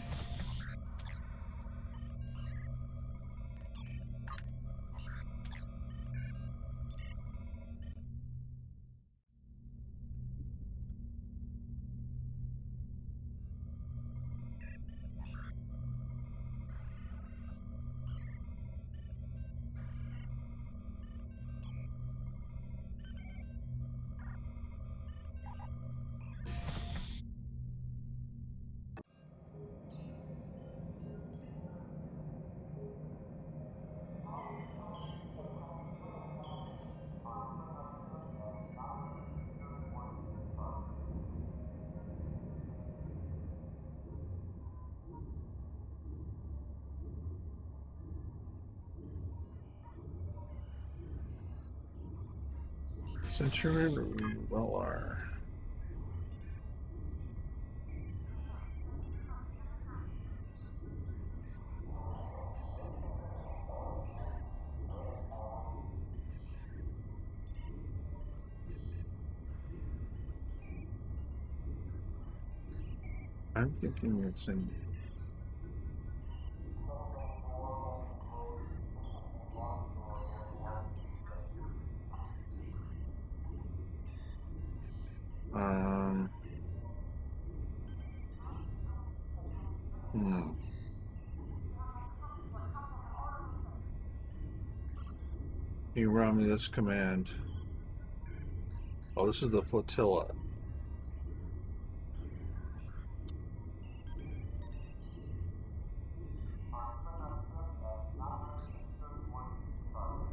Centurion Weller. I'm thinking it's in. Um. Hmm. You run me this command. Oh, this is the flotilla.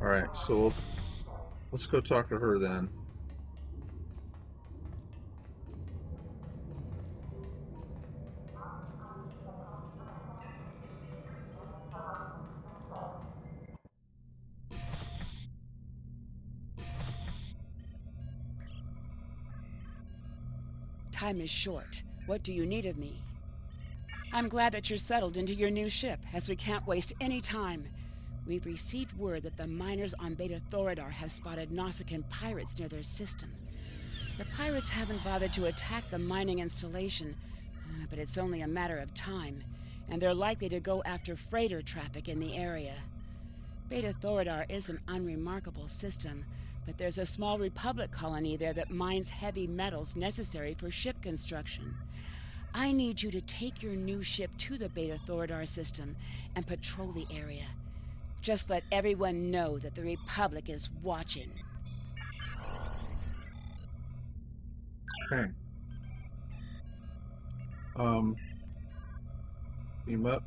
All right, so let's go talk to her then. Time is short. What do you need of me? I'm glad that you're settled into your new ship, as we can't waste any time. We've received word that the miners on Beta Thoradar have spotted Nausicaan pirates near their system. The pirates haven't bothered to attack the mining installation, but it's only a matter of time, and they're likely to go after freighter traffic in the area. Beta Thoradar is an unremarkable system, but there's a small Republic colony there that mines heavy metals necessary for ship construction. I need you to take your new ship to the Beta Thoradar system and patrol the area. Just let everyone know that the Republic is watching. Okay. Beam up.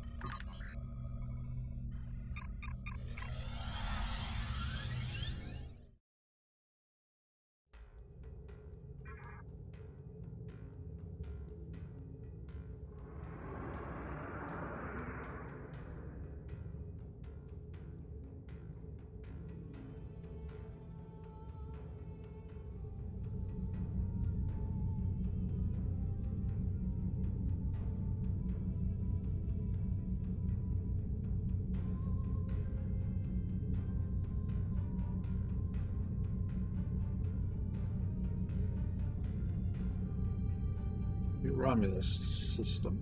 Romulus system.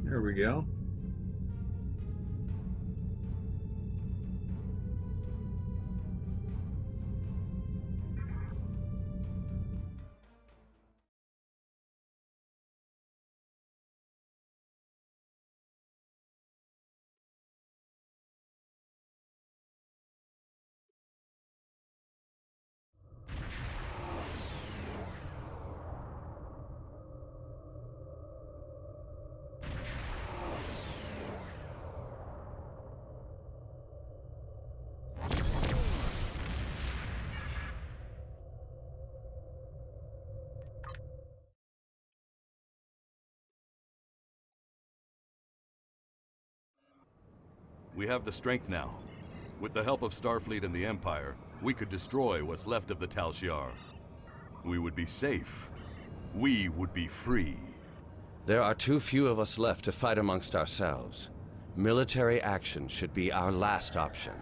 There we go. We have the strength now. With the help of Starfleet and the Empire, we could destroy what's left of the Tal Shiar. We would be safe. We would be free. There are too few of us left to fight amongst ourselves. Military action should be our last option.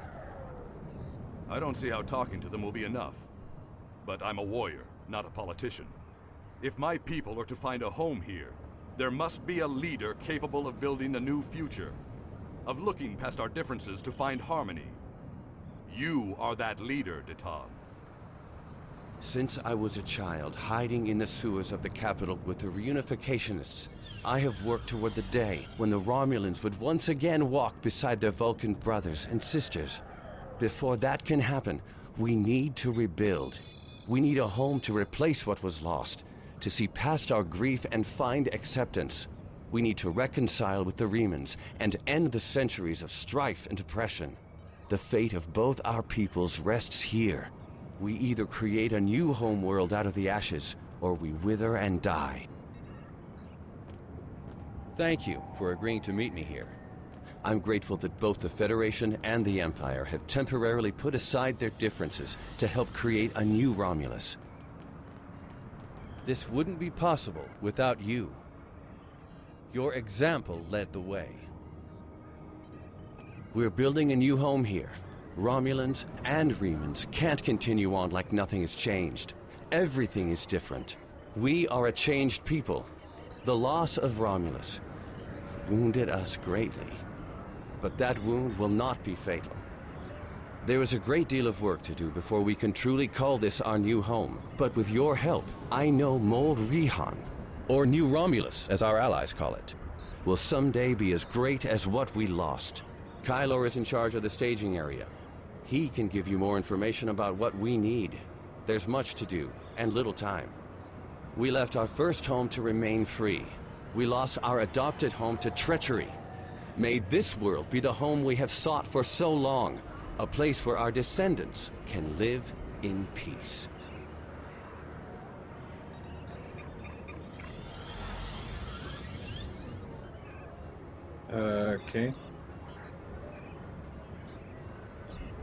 I don't see how talking to them will be enough. But I'm a warrior, not a politician. If my people are to find a home here, there must be a leader capable of building a new future, of looking past our differences to find harmony. You are that leader, Detab. Since I was a child, hiding in the sewers of the capital with the reunificationists, I have worked toward the day when the Romulans would once again walk beside their Vulcan brothers and sisters. Before that can happen, we need to rebuild. We need a home to replace what was lost, to see past our grief and find acceptance. We need to reconcile with the Remans and end the centuries of strife and oppression. The fate of both our peoples rests here. We either create a new homeworld out of the ashes, or we wither and die. Thank you for agreeing to meet me here. I'm grateful that both the Federation and the Empire have temporarily put aside their differences to help create a new Romulus. This wouldn't be possible without you. Your example led the way. We're building a new home here. Romulans and Remans can't continue on like nothing has changed. Everything is different. We are a changed people. The loss of Romulus wounded us greatly. But that wound will not be fatal. There is a great deal of work to do before we can truly call this our new home. But with your help, I know Mol Rihan, or New Romulus, as our allies call it, will someday be as great as what we lost. Kylor is in charge of the staging area. He can give you more information about what we need. There's much to do, and little time. We left our first home to remain free. We lost our adopted home to treachery. May this world be the home we have sought for so long. A place where our descendants can live in peace. Okay.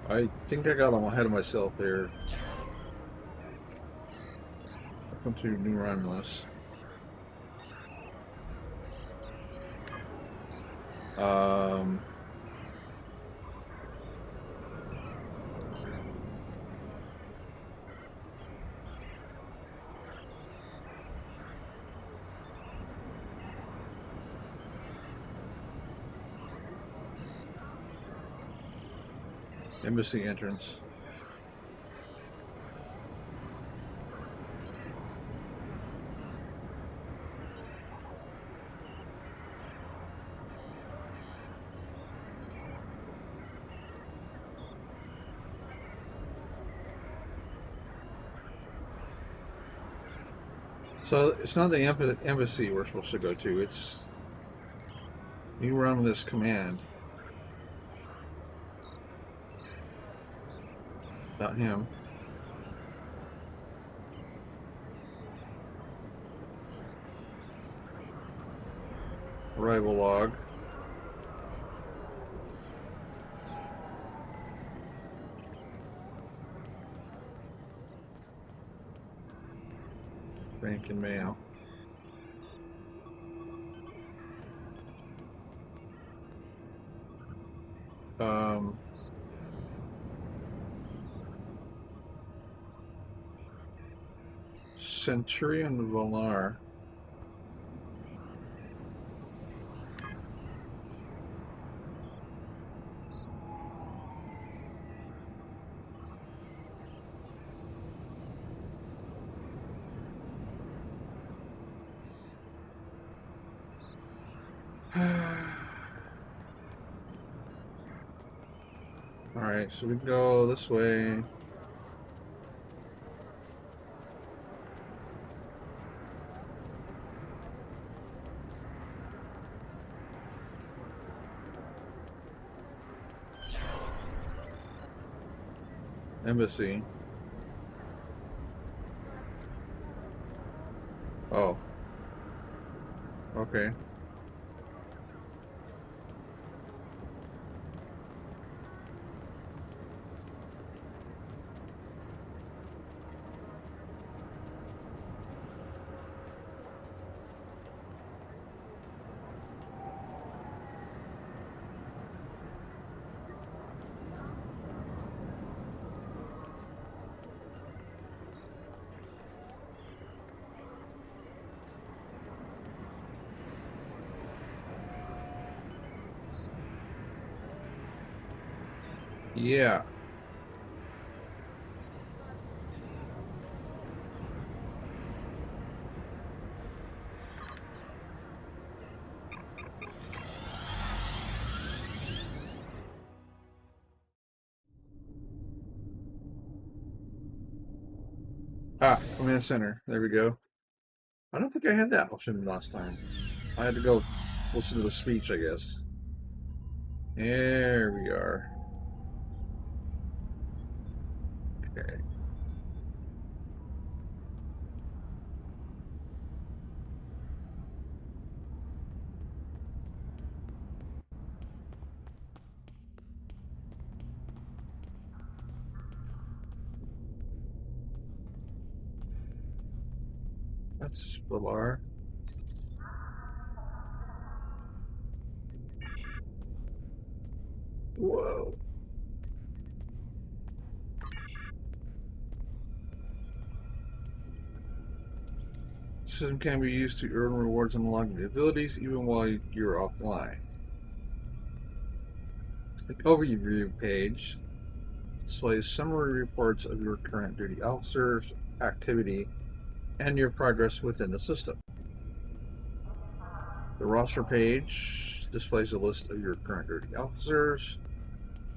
I think I got ahead of myself there. Welcome to New Romulus. Embassy entrance. So it's not the embassy we're supposed to go to, it's New Romulus Command. Not him. Arrival log. Bank and mail. Centurion Valar. Alright, so we go this way. Embassy. Oh. Okay. Yeah. Ah, command center. There we go. I don't think I had that option last time. I had to go listen to the speech, I guess. There we are. Okay. That's Valar. Whoa. System can be used to earn rewards and unlock new abilities even while you're offline. The overview page displays summary reports of your current duty officers, activity, and your progress within the system. The roster page displays a list of your current duty officers,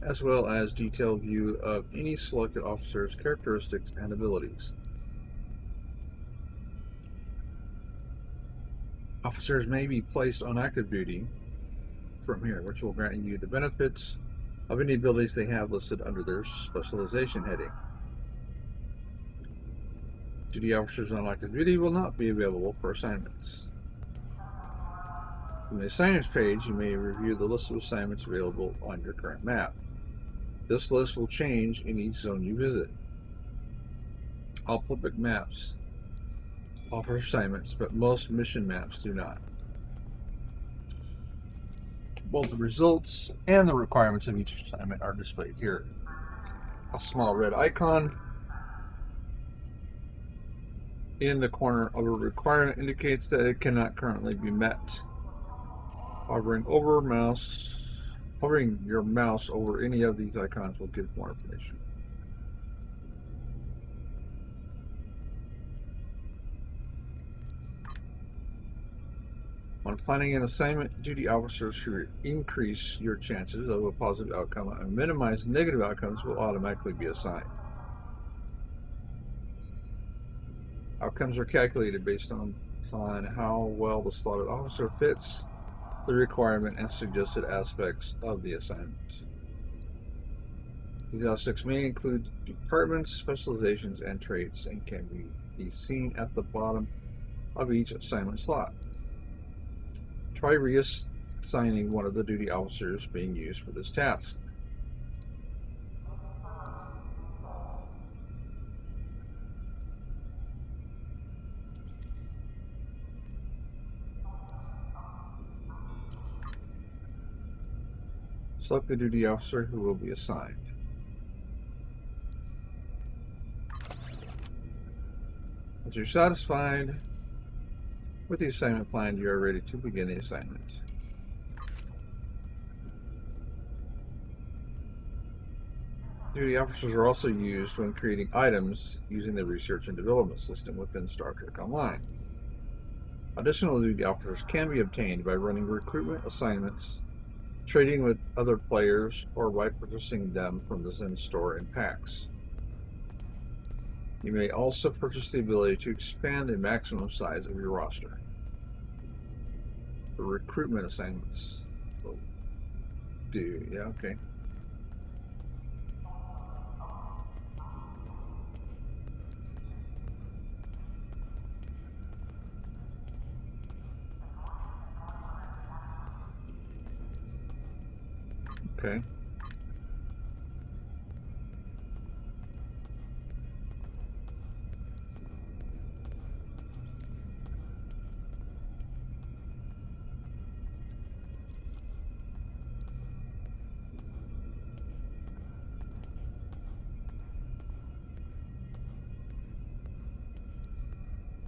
as well as detailed view of any selected officer's characteristics and abilities. Officers may be placed on active duty from here, which will grant you the benefits of any abilities they have listed under their specialization heading. Duty officers on active duty will not be available for assignments. From the assignments page, you may review the list of assignments available on your current map. This list will change in each zone you visit. All public maps offer assignments, but most mission maps do not. Both the results and the requirements of each assignment are displayed here. A small red icon in the corner of a requirement indicates that it cannot currently be met. Hovering your mouse over any of these icons will give more information. When planning an assignment, duty officers who increase your chances of a positive outcome and minimize negative outcomes will automatically be assigned. Outcomes are calculated based on how well the slotted officer fits the requirement and suggested aspects of the assignment. These aspects may include departments, specializations, and traits, and can be seen at the bottom of each assignment slot. Try reassigning one of the duty officers being used for this task. Select the duty officer who will be assigned. Once you're satisfied with the assignment plan, you are ready to begin the assignment. Duty officers are also used when creating items using the research and development system within Star Trek Online. Additional duty officers can be obtained by running recruitment assignments, trading with other players, or by purchasing them from the Zen store in packs. You may also purchase the ability to expand the maximum size of your roster. For recruitment assignments. Yeah, okay. Okay.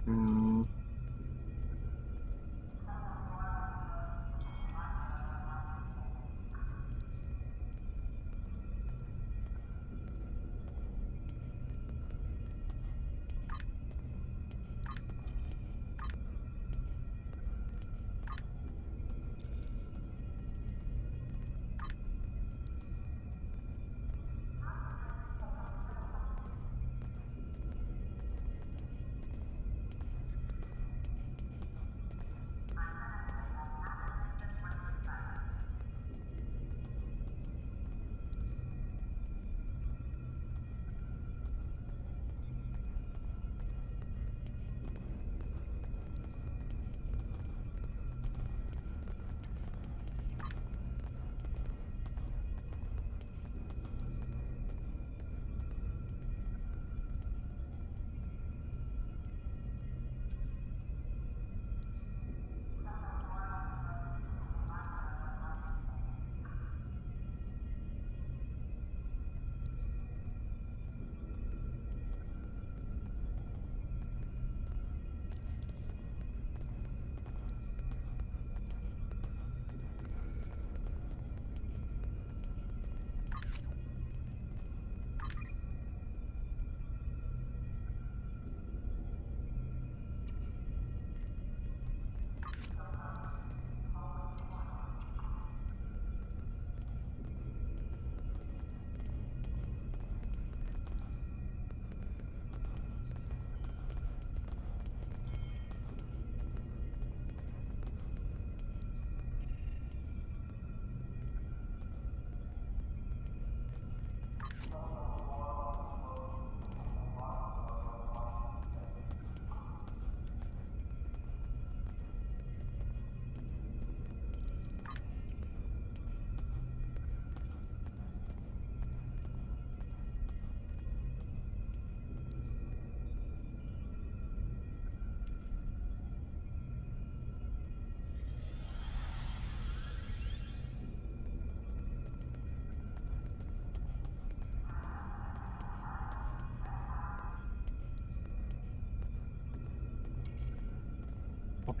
Hmm.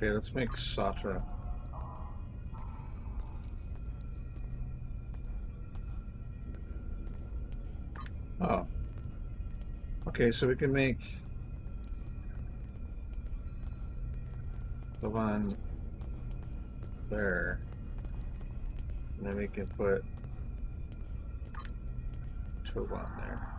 Okay, let's make Satra. Oh. Okay, so we can make the one there. And then we can put Toban there.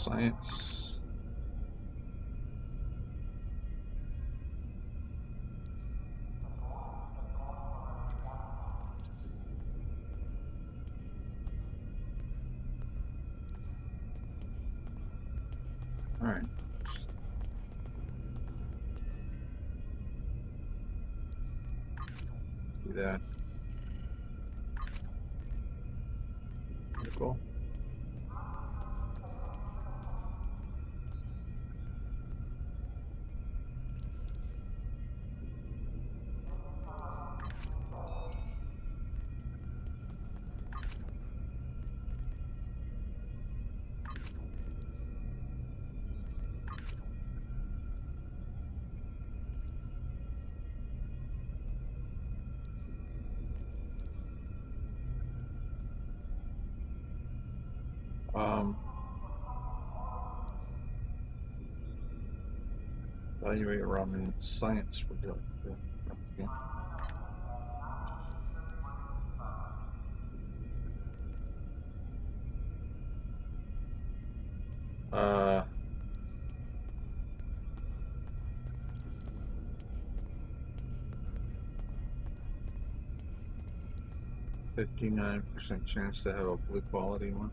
Science. All right. Do that. Cool. Evaluate Ramen science for yeah. Uh, 59% chance to have a blue quality one.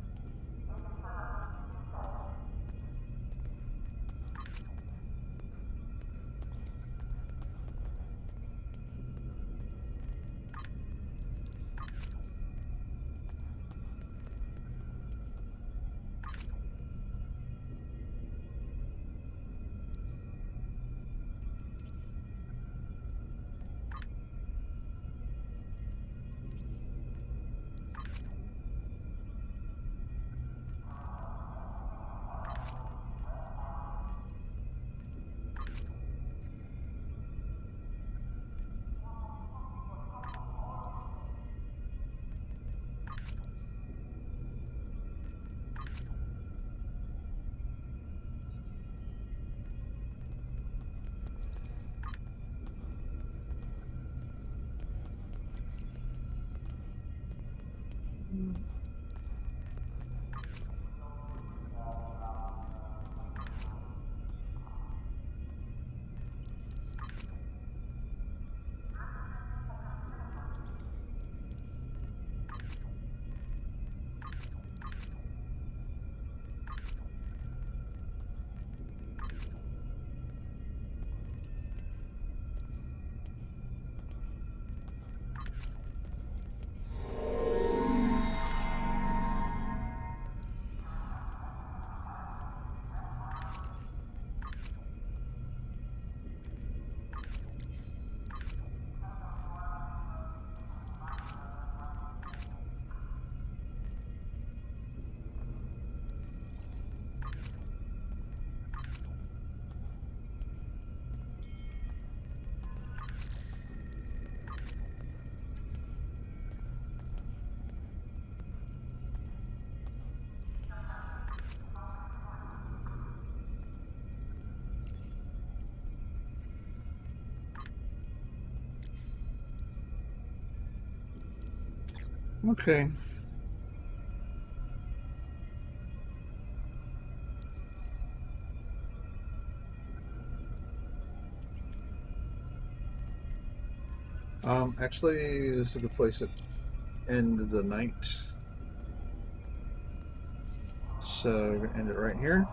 Okay. Actually, this is a good place to end the night. So we're gonna end it right here.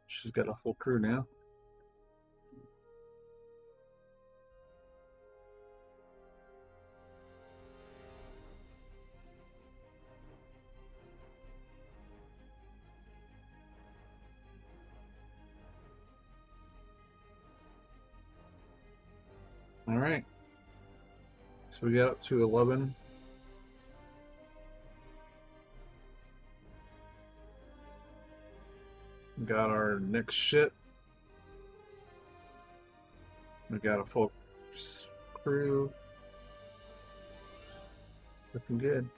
She's got a full crew now. All right. So we got up to 11. We got our next ship. We got a full crew. Looking good.